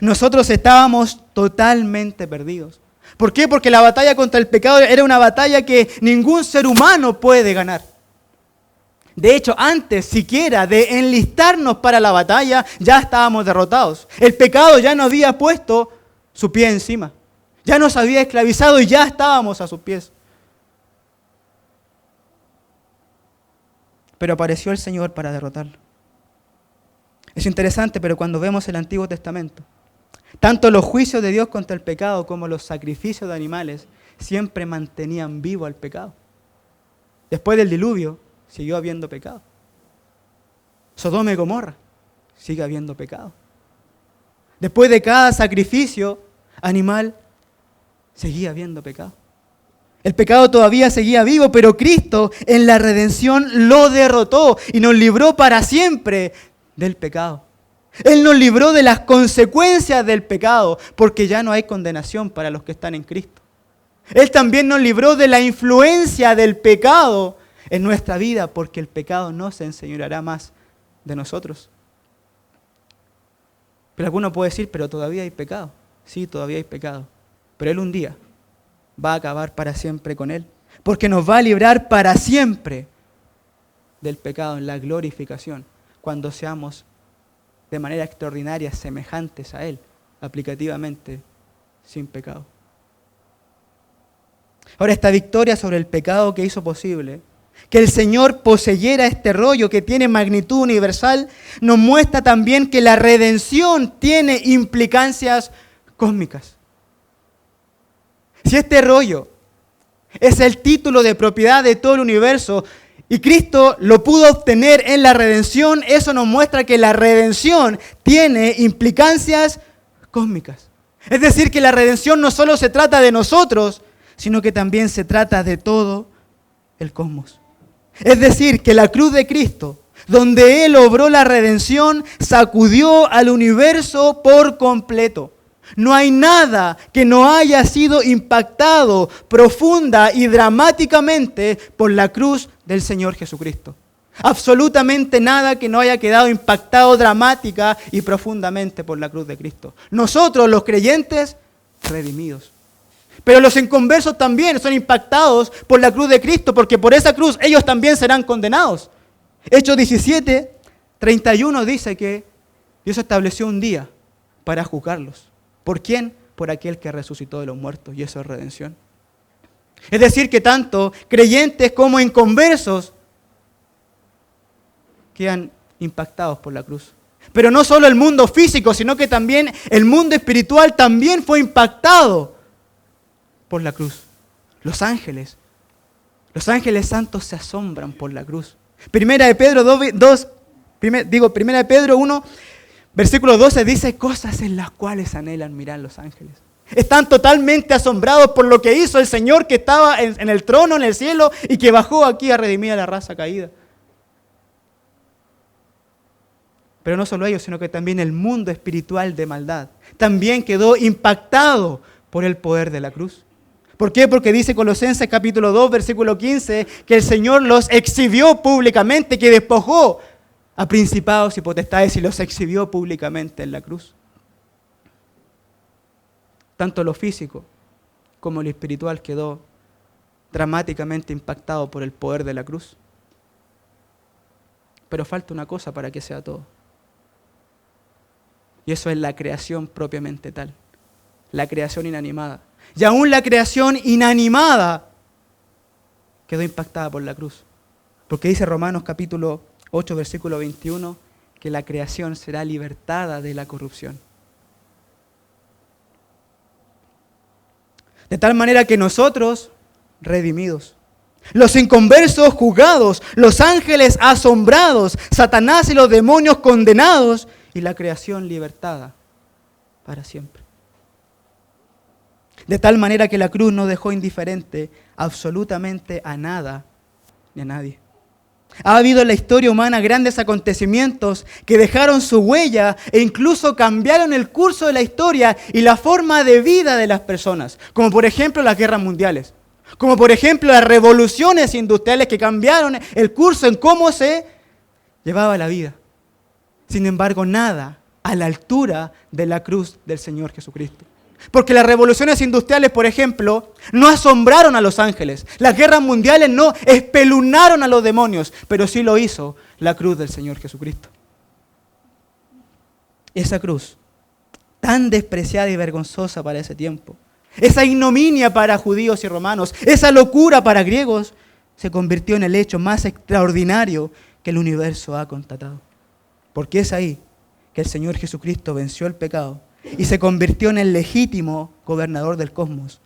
Speaker 1: nosotros estábamos totalmente perdidos. ¿Por qué? Porque la batalla contra el pecado era una batalla que ningún ser humano puede ganar. De hecho, antes siquiera de enlistarnos para la batalla, ya estábamos derrotados. El pecado ya nos había puesto su pie encima. Ya nos había esclavizado y ya estábamos a sus pies. Pero apareció el Señor para derrotarlo. Es interesante, pero cuando vemos el Antiguo Testamento, tanto los juicios de Dios contra el pecado como los sacrificios de animales siempre mantenían vivo al pecado. Después del diluvio, siguió habiendo pecado. Sodoma y Gomorra, sigue habiendo pecado. Después de cada sacrificio animal, seguía habiendo pecado. El pecado todavía seguía vivo, pero Cristo en la redención lo derrotó y nos libró para siempre del pecado. Él nos libró de las consecuencias del pecado, porque ya no hay condenación para los que están en Cristo. Él también nos libró de la influencia del pecado en nuestra vida, porque el pecado no se enseñoreará más de nosotros. Pero alguno puede decir, pero todavía hay pecado. Sí, todavía hay pecado. Pero Él un día va a acabar para siempre con él, porque nos va a librar para siempre del pecado en la glorificación, cuando seamos de manera extraordinaria semejantes a Él, aplicativamente sin pecado. Ahora, esta victoria sobre el pecado que hizo posible que el Señor poseyera este rollo que tiene magnitud universal, nos muestra también que la redención tiene implicancias cósmicas. Si este rollo es el título de propiedad de todo el universo y Cristo lo pudo obtener en la redención, eso nos muestra que la redención tiene implicancias cósmicas. Es decir, que la redención no solo se trata de nosotros, sino que también se trata de todo el cosmos. Es decir, que la cruz de Cristo, donde Él obró la redención, sacudió al universo por completo. No hay nada que no haya sido impactado profunda y dramáticamente por la cruz del Señor Jesucristo. Absolutamente nada que no haya quedado impactado dramática y profundamente por la cruz de Cristo. Nosotros, los creyentes, redimidos. Pero los inconversos también son impactados por la cruz de Cristo, porque por esa cruz ellos también serán condenados. Hechos 17, 31 dice que Dios estableció un día para juzgarlos. ¿Por quién? Por aquel que resucitó de los muertos, y eso es redención. Es decir, que tanto creyentes como inconversos quedan impactados por la cruz. Pero no solo el mundo físico, sino que también el mundo espiritual también fue impactado por la cruz. Los ángeles santos se asombran por la cruz. Primera de Pedro 1, versículo 12 dice cosas en las cuales anhelan mirar los ángeles. Están totalmente asombrados por lo que hizo el Señor que estaba en el trono, en el cielo, y que bajó aquí a redimir a la raza caída. Pero no solo ellos, sino que también el mundo espiritual de maldad también quedó impactado por el poder de la cruz. ¿Por qué? Porque dice Colosenses capítulo 2, versículo 15, que el Señor los exhibió públicamente, que despojó a principados y potestades y los exhibió públicamente en la cruz. Tanto lo físico como lo espiritual quedó dramáticamente impactado por el poder de la cruz. Pero falta una cosa para que sea todo. Y eso es la creación propiamente tal. La creación inanimada. Y aún la creación inanimada quedó impactada por la cruz. Porque dice Romanos capítulo 8, versículo 21, que la creación será libertada de la corrupción. De tal manera que nosotros, redimidos, los inconversos juzgados, los ángeles asombrados, Satanás y los demonios condenados, y la creación libertada para siempre. De tal manera que la cruz no dejó indiferente absolutamente a nada ni a nadie. Ha habido en la historia humana grandes acontecimientos que dejaron su huella e incluso cambiaron el curso de la historia y la forma de vida de las personas, como por ejemplo las guerras mundiales, como por ejemplo las revoluciones industriales que cambiaron el curso en cómo se llevaba la vida. Sin embargo, nada a la altura de la cruz del Señor Jesucristo. Porque las revoluciones industriales, por ejemplo, no asombraron a los ángeles. Las guerras mundiales no espeluznaron a los demonios, pero sí lo hizo la cruz del Señor Jesucristo. Esa cruz, tan despreciada y vergonzosa para ese tiempo, esa ignominia para judíos y romanos, esa locura para griegos, se convirtió en el hecho más extraordinario que el universo ha constatado. Porque es ahí que el Señor Jesucristo venció el pecado y se convirtió en el legítimo gobernador del cosmos.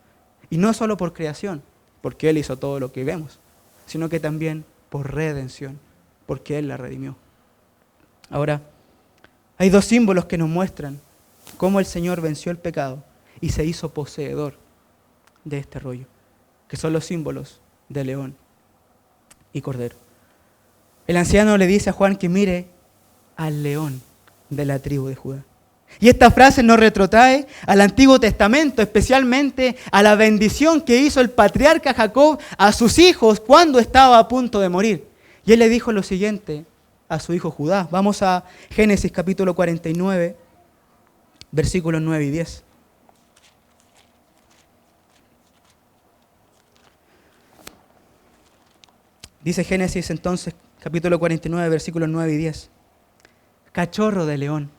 Speaker 1: Y no solo por creación, porque Él hizo todo lo que vemos, sino que también por redención, porque Él la redimió. Ahora, hay dos símbolos que nos muestran cómo el Señor venció el pecado y se hizo poseedor de este rollo, que son los símbolos de león y cordero. El anciano le dice a Juan que mire al león de la tribu de Judá. Y esta frase nos retrotrae al Antiguo Testamento, especialmente a la bendición que hizo el patriarca Jacob a sus hijos cuando estaba a punto de morir. Y él le dijo lo siguiente a su hijo Judá. Vamos a Génesis capítulo 49, versículos 9 y 10. Dice Génesis entonces, capítulo 49, versículos 9 y 10. Cachorro de león,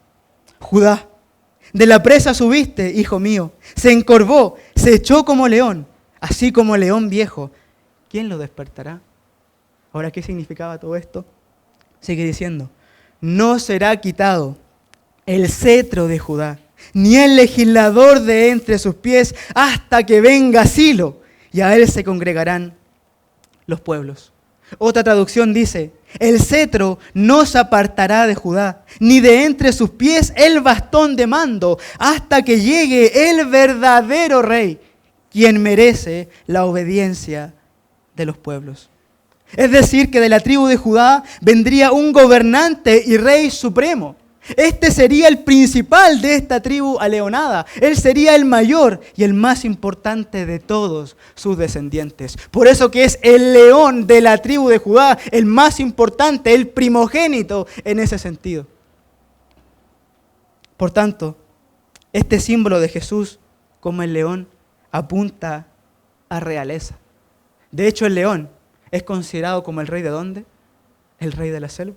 Speaker 1: Judá, de la presa subiste, hijo mío, se encorvó, se echó como león, así como león viejo. ¿Quién lo despertará? Ahora, ¿qué significaba todo esto? Sigue diciendo, no será quitado el cetro de Judá, ni el legislador de entre sus pies, hasta que venga Silo, y a él se congregarán los pueblos. Otra traducción dice, el cetro no se apartará de Judá, ni de entre sus pies el bastón de mando, hasta que llegue el verdadero rey, quien merece la obediencia de los pueblos. Es decir, que de la tribu de Judá vendría un gobernante y rey supremo. Este sería el principal de esta tribu aleonada. Él sería el mayor y el más importante de todos sus descendientes. Por eso que es el león de la tribu de Judá, el más importante, el primogénito en ese sentido. Por tanto, este símbolo de Jesús como el león apunta a realeza. De hecho, el león es considerado como el rey ¿de dónde? El rey de la selva.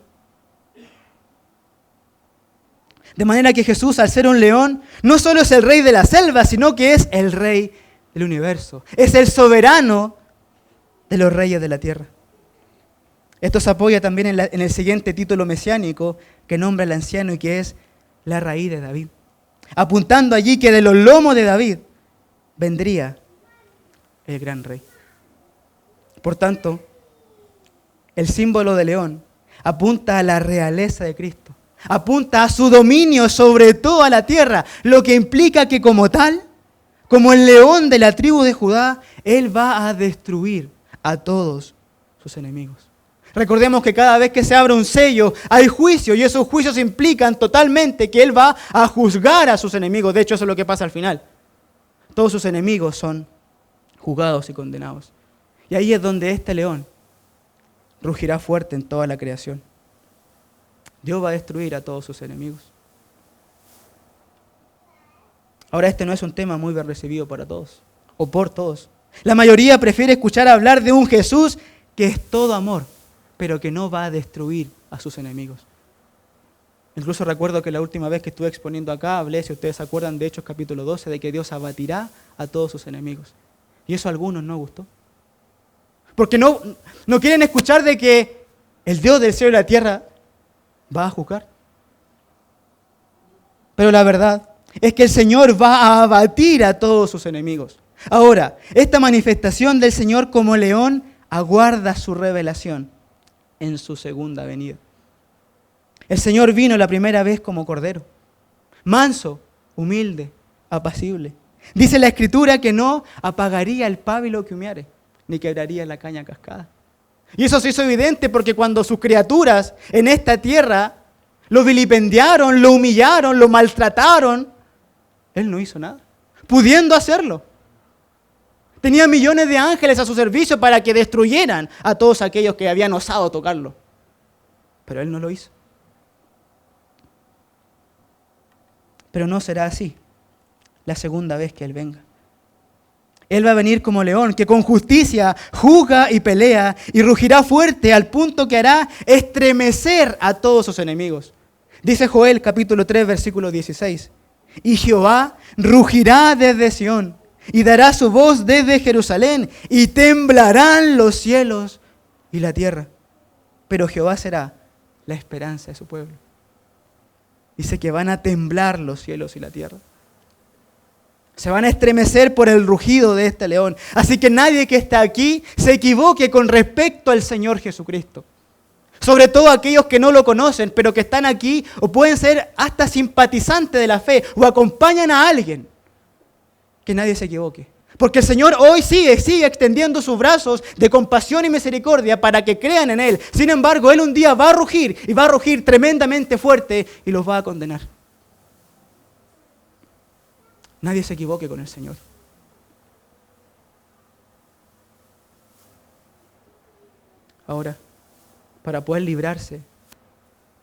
Speaker 1: De manera que Jesús, al ser un león, no solo es el rey de la selva, sino que es el rey del universo. Es el soberano de los reyes de la tierra. Esto se apoya también en el siguiente título mesiánico que nombra el anciano y que es la raíz de David. Apuntando allí que de los lomos de David vendría el gran rey. Por tanto, el símbolo de león apunta a la realeza de Cristo. Apunta a su dominio sobre toda la tierra, lo que implica que como tal, como el león de la tribu de Judá, Él va a destruir a todos sus enemigos. Recordemos que cada vez que se abre un sello hay juicio y esos juicios implican totalmente que Él va a juzgar a sus enemigos. De hecho, eso es lo que pasa al final. Todos sus enemigos son juzgados y condenados. Y ahí es donde este león rugirá fuerte en toda la creación. Dios va a destruir a todos sus enemigos. Ahora, este no es un tema muy bien recibido para todos, o por todos. La mayoría prefiere escuchar hablar de un Jesús que es todo amor, pero que no va a destruir a sus enemigos. Incluso recuerdo que la última vez que estuve exponiendo acá, hablé, si ustedes se acuerdan, de Hechos capítulo 12, de que Dios abatirá a todos sus enemigos. Y eso a algunos no gustó. Porque no quieren escuchar de que el Dios del cielo y la tierra va a juzgar. Pero la verdad es que el Señor va a abatir a todos sus enemigos. Ahora, esta manifestación del Señor como león aguarda su revelación en su segunda venida. El Señor vino la primera vez como cordero, manso, humilde, apacible. Dice la Escritura que no apagaría el pábilo que humeare, ni quebraría la caña cascada. Y eso se hizo evidente porque cuando sus criaturas en esta tierra lo vilipendiaron, lo humillaron, lo maltrataron, Él no hizo nada, pudiendo hacerlo. Tenía millones de ángeles a su servicio para que destruyeran a todos aquellos que habían osado tocarlo. Pero Él no lo hizo. Pero no será así la segunda vez que Él venga. Él va a venir como león, que con justicia juzga y pelea y rugirá fuerte al punto que hará estremecer a todos sus enemigos. Dice Joel capítulo 3, versículo 16. Y Jehová rugirá desde Sión y dará su voz desde Jerusalén y temblarán los cielos y la tierra. Pero Jehová será la esperanza de su pueblo. Dice que van a temblar los cielos y la tierra. Se van a estremecer por el rugido de este león. Así que nadie que está aquí se equivoque con respecto al Señor Jesucristo. Sobre todo aquellos que no lo conocen, pero que están aquí o pueden ser hasta simpatizantes de la fe o acompañan a alguien. Que nadie se equivoque. Porque el Señor hoy sigue extendiendo sus brazos de compasión y misericordia para que crean en Él. Sin embargo, Él un día va a rugir y va a rugir tremendamente fuerte y los va a condenar. Nadie se equivoque con el Señor. Ahora, para poder librarse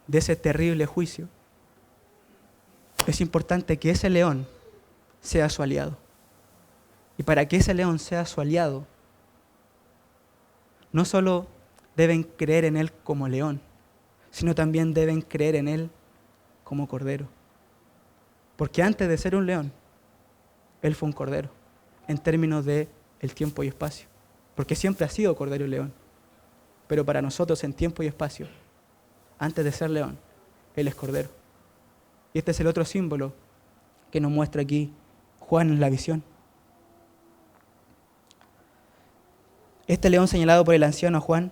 Speaker 1: de ese terrible juicio, es importante que ese león sea su aliado. Y para que ese león sea su aliado, no solo deben creer en Él como león, sino también deben creer en Él como cordero. Porque antes de ser un león, Él fue un cordero, en términos de el tiempo y espacio. Porque siempre ha sido cordero y león. Pero para nosotros en tiempo y espacio, antes de ser león, Él es cordero. Y este es el otro símbolo que nos muestra aquí Juan en la visión. Este león señalado por el anciano Juan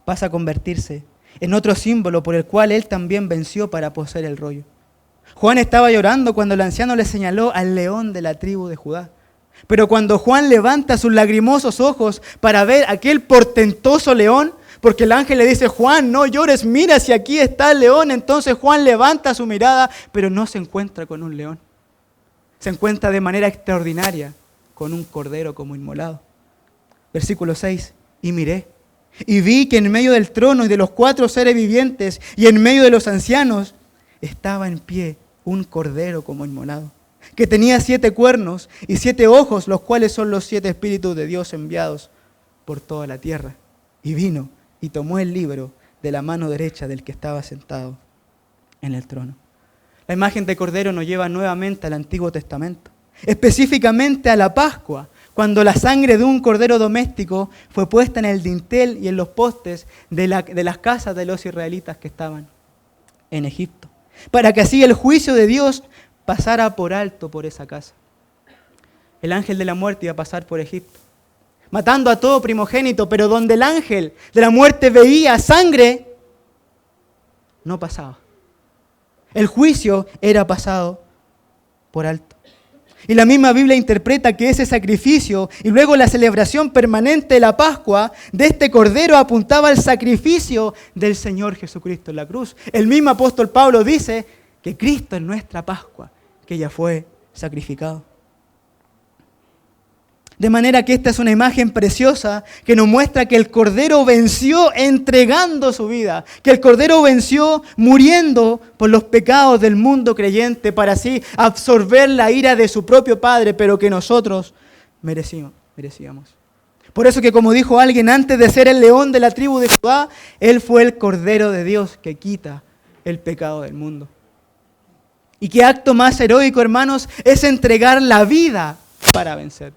Speaker 1: pasa a convertirse en otro símbolo por el cual él también venció para poseer el rollo. Juan estaba llorando cuando el anciano le señaló al león de la tribu de Judá. Pero cuando Juan levanta sus lagrimosos ojos para ver aquel portentoso león, porque el ángel le dice, Juan, no llores, mira si aquí está el león. Entonces Juan levanta su mirada, pero no se encuentra con un león. Se encuentra de manera extraordinaria con un cordero como inmolado. Versículo 6, y miré, y vi que en medio del trono y de los 4 seres vivientes y en medio de los ancianos estaba en pie un cordero como inmolado, que tenía 7 cuernos y 7 ojos, los cuales son los 7 espíritus de Dios enviados por toda la tierra. Y vino y tomó el libro de la mano derecha del que estaba sentado en el trono. La imagen de cordero nos lleva nuevamente al Antiguo Testamento, específicamente a la Pascua, cuando la sangre de un cordero doméstico fue puesta en el dintel y en los postes de las casas de los israelitas que estaban en Egipto, para que así el juicio de Dios pasara por alto por esa casa. El ángel de la muerte iba a pasar por Egipto, matando a todo primogénito, pero donde el ángel de la muerte veía sangre, no pasaba. El juicio era pasado por alto. Y la misma Biblia interpreta que ese sacrificio y luego la celebración permanente de la Pascua de este Cordero apuntaba al sacrificio del Señor Jesucristo en la cruz. El mismo apóstol Pablo dice que Cristo es nuestra Pascua, que ya fue sacrificado. De manera que esta es una imagen preciosa que nos muestra que el Cordero venció entregando su vida, que el Cordero venció muriendo por los pecados del mundo creyente para así absorber la ira de su propio Padre, pero que nosotros merecíamos. Por eso que como dijo alguien, antes de ser el león de la tribu de Judá, Él fue el Cordero de Dios que quita el pecado del mundo. Y qué acto más heroico, hermanos, es entregar la vida para vencer.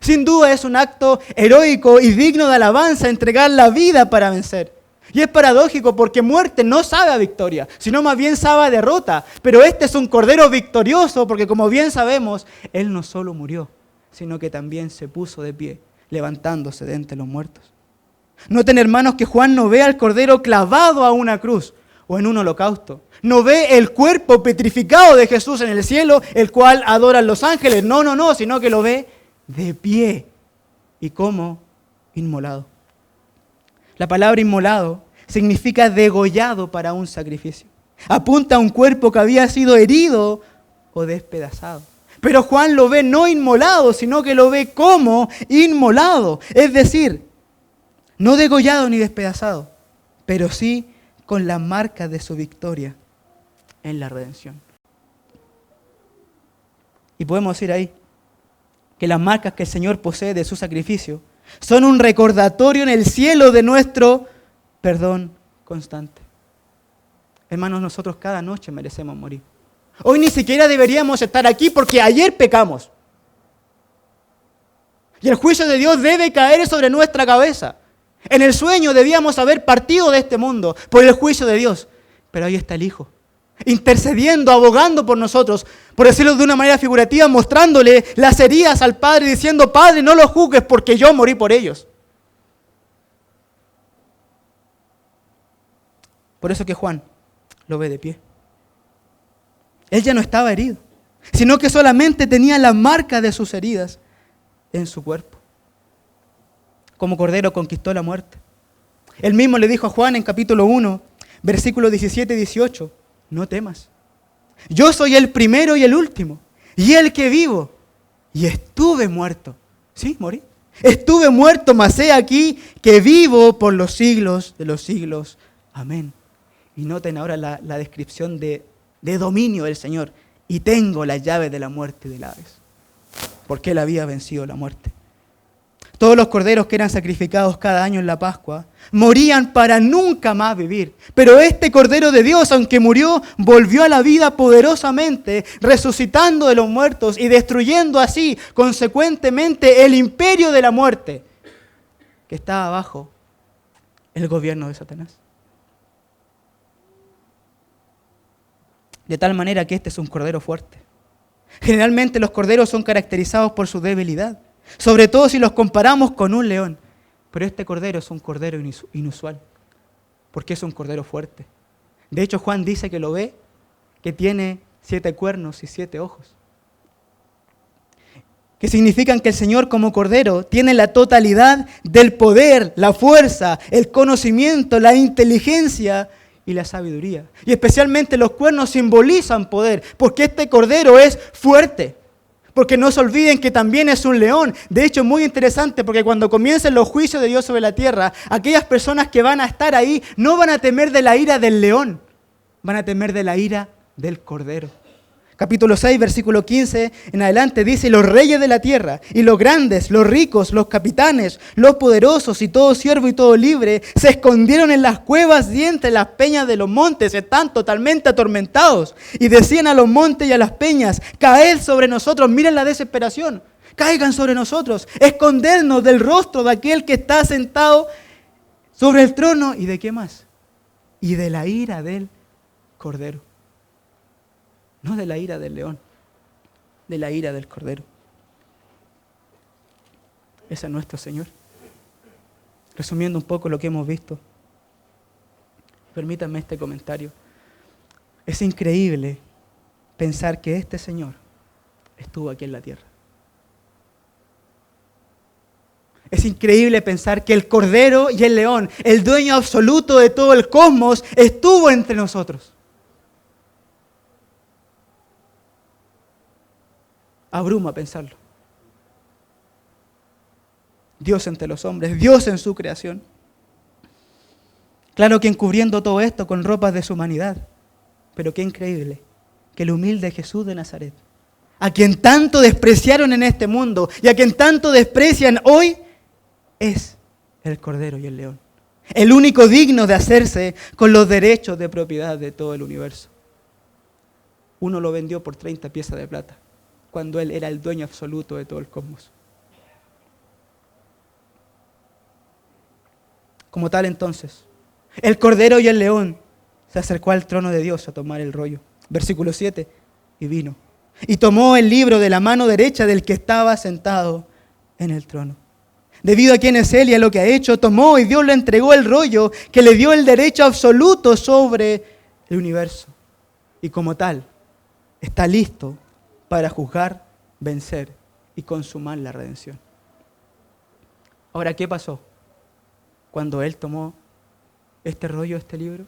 Speaker 1: Sin duda es un acto heroico y digno de alabanza entregar la vida para vencer. Y es paradójico porque muerte no sabe a victoria, sino más bien sabe a derrota. Pero este es un cordero victorioso porque como bien sabemos, Él no solo murió, sino que también se puso de pie, levantándose de entre los muertos. Noten, hermanos, que Juan no ve al cordero clavado a una cruz o en un holocausto. No ve el cuerpo petrificado de Jesús en el cielo, el cual adoran los ángeles. No, sino que lo ve de pie y como inmolado. La palabra inmolado significa degollado para un sacrificio. Apunta a un cuerpo que había sido herido o despedazado. Pero Juan lo ve no inmolado, sino que lo ve como inmolado. Es decir, no degollado ni despedazado, pero sí con la marca de su victoria en la redención. Y podemos decir ahí que las marcas que el Señor posee de su sacrificio son un recordatorio en el cielo de nuestro perdón constante. Hermanos, nosotros cada noche merecemos morir. Hoy ni siquiera deberíamos estar aquí porque ayer pecamos. Y el juicio de Dios debe caer sobre nuestra cabeza. En el sueño debíamos haber partido de este mundo por el juicio de Dios. Pero ahí está el Hijo, intercediendo, abogando por nosotros, por decirlo de una manera figurativa, mostrándole las heridas al Padre, diciendo: Padre, no los juzgues porque yo morí por ellos. Por eso que Juan lo ve de pie. Él ya no estaba herido, sino que solamente tenía la marca de sus heridas en su cuerpo. Como cordero conquistó la muerte. Él mismo le dijo a Juan en capítulo 1, versículos 17 y 18, no temas. Yo soy el primero y el último, y el que vivo, y estuve muerto. Sí, morí. Estuve muerto, mas he aquí que vivo por los siglos de los siglos. Amén. Y noten ahora la descripción de dominio del Señor. Y tengo las llaves de la muerte y del Hades. Porque Él había vencido la muerte. Todos los corderos que eran sacrificados cada año en la Pascua morían para nunca más vivir. Pero este Cordero de Dios, aunque murió, volvió a la vida poderosamente, resucitando de los muertos y destruyendo así, consecuentemente, el imperio de la muerte que estaba bajo el gobierno de Satanás. De tal manera que este es un cordero fuerte. Generalmente los corderos son caracterizados por su debilidad, sobre todo si los comparamos con un león. Pero este cordero es un cordero inusual, porque es un cordero fuerte. De hecho, Juan dice que lo ve, que tiene 7 cuernos y 7 ojos. Que significan que el Señor como cordero tiene la totalidad del poder, la fuerza, el conocimiento, la inteligencia y la sabiduría. Y especialmente los cuernos simbolizan poder, porque este cordero es fuerte. Porque no se olviden que también es un león. De hecho, es muy interesante porque cuando comiencen los juicios de Dios sobre la tierra, aquellas personas que van a estar ahí no van a temer de la ira del león, van a temer de la ira del cordero. Capítulo 6, versículo 15 en adelante dice: los reyes de la tierra, y los grandes, los ricos, los capitanes, los poderosos, y todo siervo y todo libre, se escondieron en las cuevas y entre las peñas de los montes. Están totalmente atormentados. Y decían a los montes y a las peñas: caed sobre nosotros. Miren la desesperación. Caigan sobre nosotros. Escondernos del rostro de aquel que está sentado sobre el trono. ¿Y de qué más? Y de la ira del cordero. No de la ira del león, de la ira del cordero. Ese es nuestro Señor. Resumiendo un poco lo que hemos visto, permítanme este comentario. Es increíble pensar que este Señor estuvo aquí en la tierra. Es increíble pensar que el cordero y el león, el dueño absoluto de todo el cosmos, estuvo entre nosotros. Abruma pensarlo. Dios entre los hombres, Dios en su creación. Claro que encubriendo todo esto con ropas de su humanidad, pero qué increíble que el humilde Jesús de Nazaret, a quien tanto despreciaron en este mundo y a quien tanto desprecian hoy, es el cordero y el león. El único digno de hacerse con los derechos de propiedad de todo el universo. Uno lo vendió por 30 piezas de plata, cuando Él era el dueño absoluto de todo el cosmos. Como tal entonces, el cordero y el león se acercó al trono de Dios a tomar el rollo. Versículo 7, y vino. Y tomó el libro de la mano derecha del que estaba sentado en el trono. Debido a quién es Él y a lo que ha hecho, tomó y Dios le entregó el rollo que le dio el derecho absoluto sobre el universo. Y como tal, está listo para juzgar, vencer y consumar la redención. Ahora, ¿qué pasó cuando Él tomó este rollo, este libro?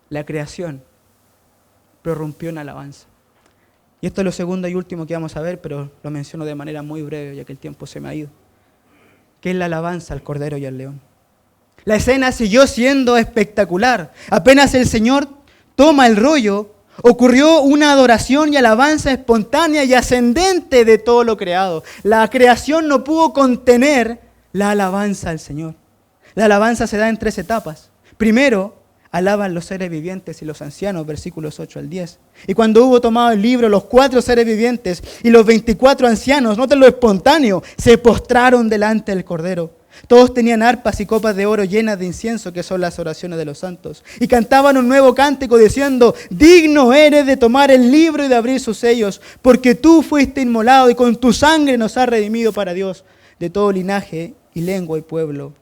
Speaker 1: La creación prorrumpió en alabanza. Y esto es lo segundo y último que vamos a ver, pero lo menciono de manera muy breve, ya que el tiempo se me ha ido. Que es la alabanza al cordero y al león. La escena siguió siendo espectacular. Apenas el Señor toma el rollo, Ocurrió una adoración y alabanza espontánea y ascendente de todo lo creado. La creación no pudo contener la alabanza al Señor. La alabanza se da en 3 etapas. Primero, alaban los seres vivientes y los ancianos, versículos 8 al 10. Y cuando hubo tomado el libro, los 4 seres vivientes y los 24 ancianos, noten lo espontáneo, se postraron delante del Cordero. Todos tenían arpas y copas de oro llenas de incienso, que son las oraciones de los santos. Y cantaban un nuevo cántico diciendo: digno eres de tomar el libro y de abrir sus sellos, porque tú fuiste inmolado y con tu sangre nos has redimido para Dios de todo linaje y lengua y pueblo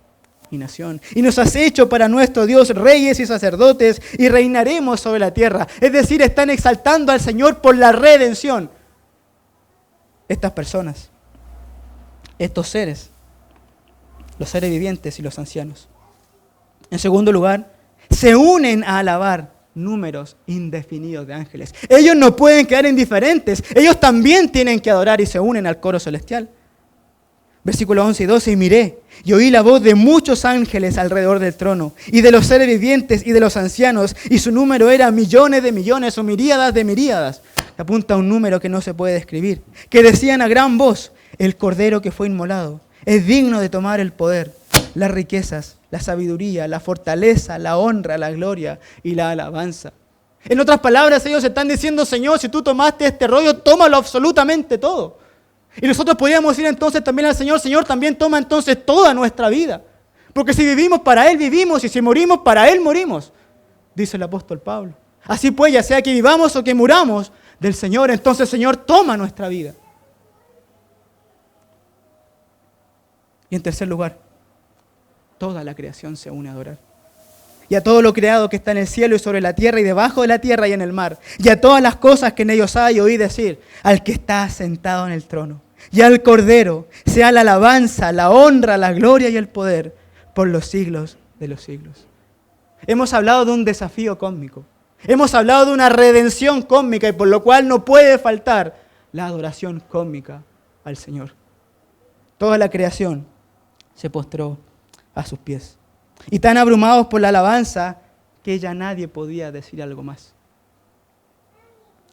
Speaker 1: y nación. Y nos has hecho para nuestro Dios reyes y sacerdotes y reinaremos sobre la tierra. Es decir, están exaltando al Señor por la redención. Estas personas, estos seres, los seres vivientes y los ancianos. En segundo lugar, se unen a alabar números indefinidos de ángeles. Ellos no pueden quedar indiferentes. Ellos también tienen que adorar y se unen al coro celestial. Versículos 11 y 12, y miré, y oí la voz de muchos ángeles alrededor del trono, y de los seres vivientes y de los ancianos, y su número era millones de millones o miríadas de miríadas, que apunta a un número que no se puede describir, que decían a gran voz: el Cordero que fue inmolado es digno de tomar el poder, las riquezas, la sabiduría, la fortaleza, la honra, la gloria y la alabanza. En otras palabras, ellos están diciendo: Señor, si tú tomaste este rollo, tómalo absolutamente todo. Y nosotros podríamos decir entonces también al Señor: Señor, también toma entonces toda nuestra vida. Porque si vivimos, para Él vivimos, y si morimos, para Él morimos, dice el apóstol Pablo. Así pues, ya sea que vivamos o que muramos del Señor, entonces Señor, toma nuestra vida. Y en tercer lugar, toda la creación se une a adorar. Y a todo lo creado que está en el cielo y sobre la tierra y debajo de la tierra y en el mar. Y a todas las cosas que en ellos hay, oí decir: al que está sentado en el trono y al Cordero sea la alabanza, la honra, la gloria y el poder por los siglos de los siglos. Hemos hablado de un desafío cósmico. Hemos hablado de una redención cósmica, y por lo cual no puede faltar la adoración cósmica al Señor. Toda la creación se postró a sus pies. Y tan abrumados por la alabanza que ya nadie podía decir algo más.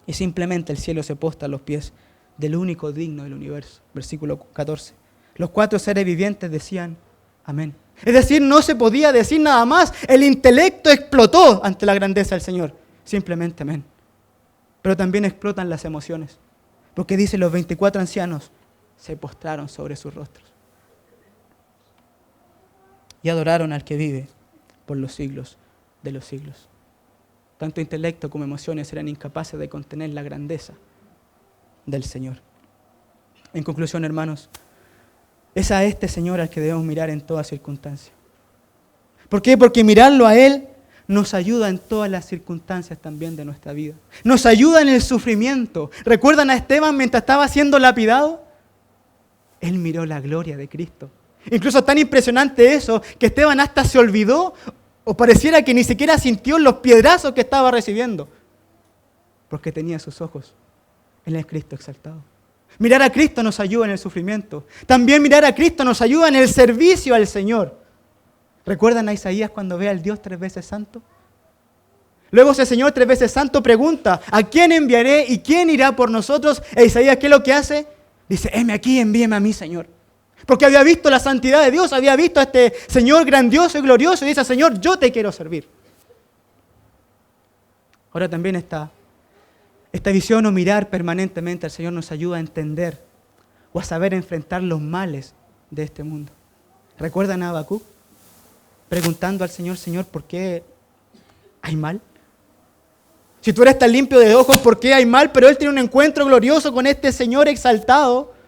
Speaker 1: Y simplemente el cielo se postra a los pies del único digno del universo. Versículo 14. Los 4 seres vivientes decían: amén. Es decir, no se podía decir nada más. El intelecto explotó ante la grandeza del Señor. Simplemente amén. Pero también explotan las emociones. Porque dice: los 24 ancianos se postraron sobre sus rostros y adoraron al que vive por los siglos de los siglos. Tanto intelecto como emociones eran incapaces de contener la grandeza del Señor. En conclusión, hermanos, es a este Señor al que debemos mirar en toda circunstancia. ¿Por qué? Porque mirarlo a Él nos ayuda en todas las circunstancias también de nuestra vida. Nos ayuda en el sufrimiento. ¿Recuerdan a Esteban mientras estaba siendo lapidado? Él miró la gloria de Cristo. Incluso tan impresionante eso, que Esteban hasta se olvidó, o pareciera que ni siquiera sintió los piedrazos que estaba recibiendo, porque tenía sus ojos en el Cristo exaltado. Mirar a Cristo nos ayuda en el sufrimiento. También mirar a Cristo nos ayuda en el servicio al Señor. ¿Recuerdan a Isaías cuando ve al Dios 3 veces santo? Luego ese Señor 3 veces santo pregunta: ¿a quién enviaré y quién irá por nosotros? E Isaías, ¿qué es lo que hace? Dice: heme aquí, envíeme a mí, Señor. Porque había visto la santidad de Dios, había visto a este Señor grandioso y glorioso, y dice: Señor, yo te quiero servir. Ahora también esta visión o mirar permanentemente al Señor nos ayuda a entender o a saber enfrentar los males de este mundo. ¿Recuerdan a Habacuc preguntando al Señor: Señor, ¿por qué hay mal? Si tú eres tan limpio de ojos, ¿por qué hay mal? Pero él tiene un encuentro glorioso con este Señor exaltado.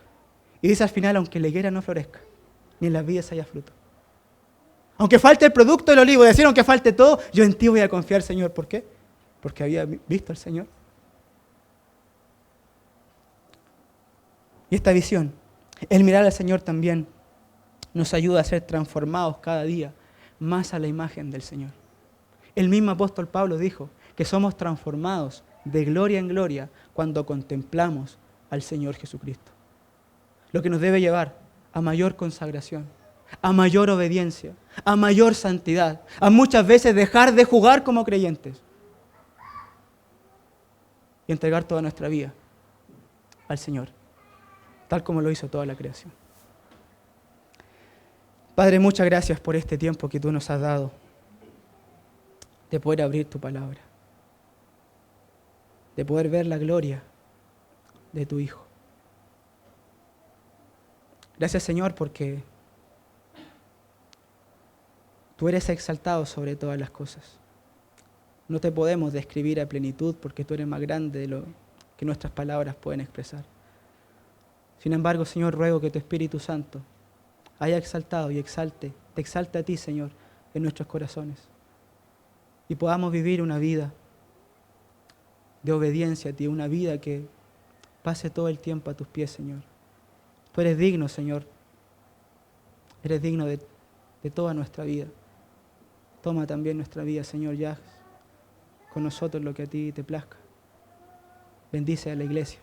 Speaker 1: Y dice al final: aunque la higuera no florezca, ni en las vides haya fruto. Aunque falte el producto del olivo, decir, aunque falte todo, yo en ti voy a confiar, Señor. ¿Por qué? Porque había visto al Señor. Y esta visión, el mirar al Señor también, nos ayuda a ser transformados cada día más a la imagen del Señor. El mismo apóstol Pablo dijo que somos transformados de gloria en gloria cuando contemplamos al Señor Jesucristo. Lo que nos debe llevar a mayor consagración, a mayor obediencia, a mayor santidad, a muchas veces dejar de jugar como creyentes. y entregar toda nuestra vida al Señor, tal como lo hizo toda la creación. Padre, muchas gracias por este tiempo que tú nos has dado de poder abrir tu palabra, de poder ver la gloria de tu Hijo. Gracias, Señor, porque tú eres exaltado sobre todas las cosas. No te podemos describir a plenitud porque tú eres más grande de lo que nuestras palabras pueden expresar. Sin embargo, Señor, ruego que tu Espíritu Santo haya exaltado y te exalte a ti, Señor, en nuestros corazones. Y podamos vivir una vida de obediencia a ti, una vida que pase todo el tiempo a tus pies, Señor. Tú eres digno, Señor. Eres digno de toda nuestra vida. Toma también nuestra vida, Señor, ya con nosotros lo que a ti te plazca. Bendice a la iglesia.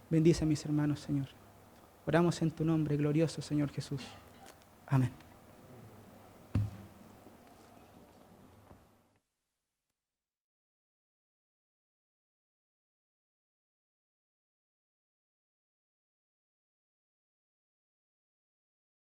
Speaker 1: Bendice a mis hermanos, Señor. Oramos en tu nombre glorioso, Señor Jesús. Amén.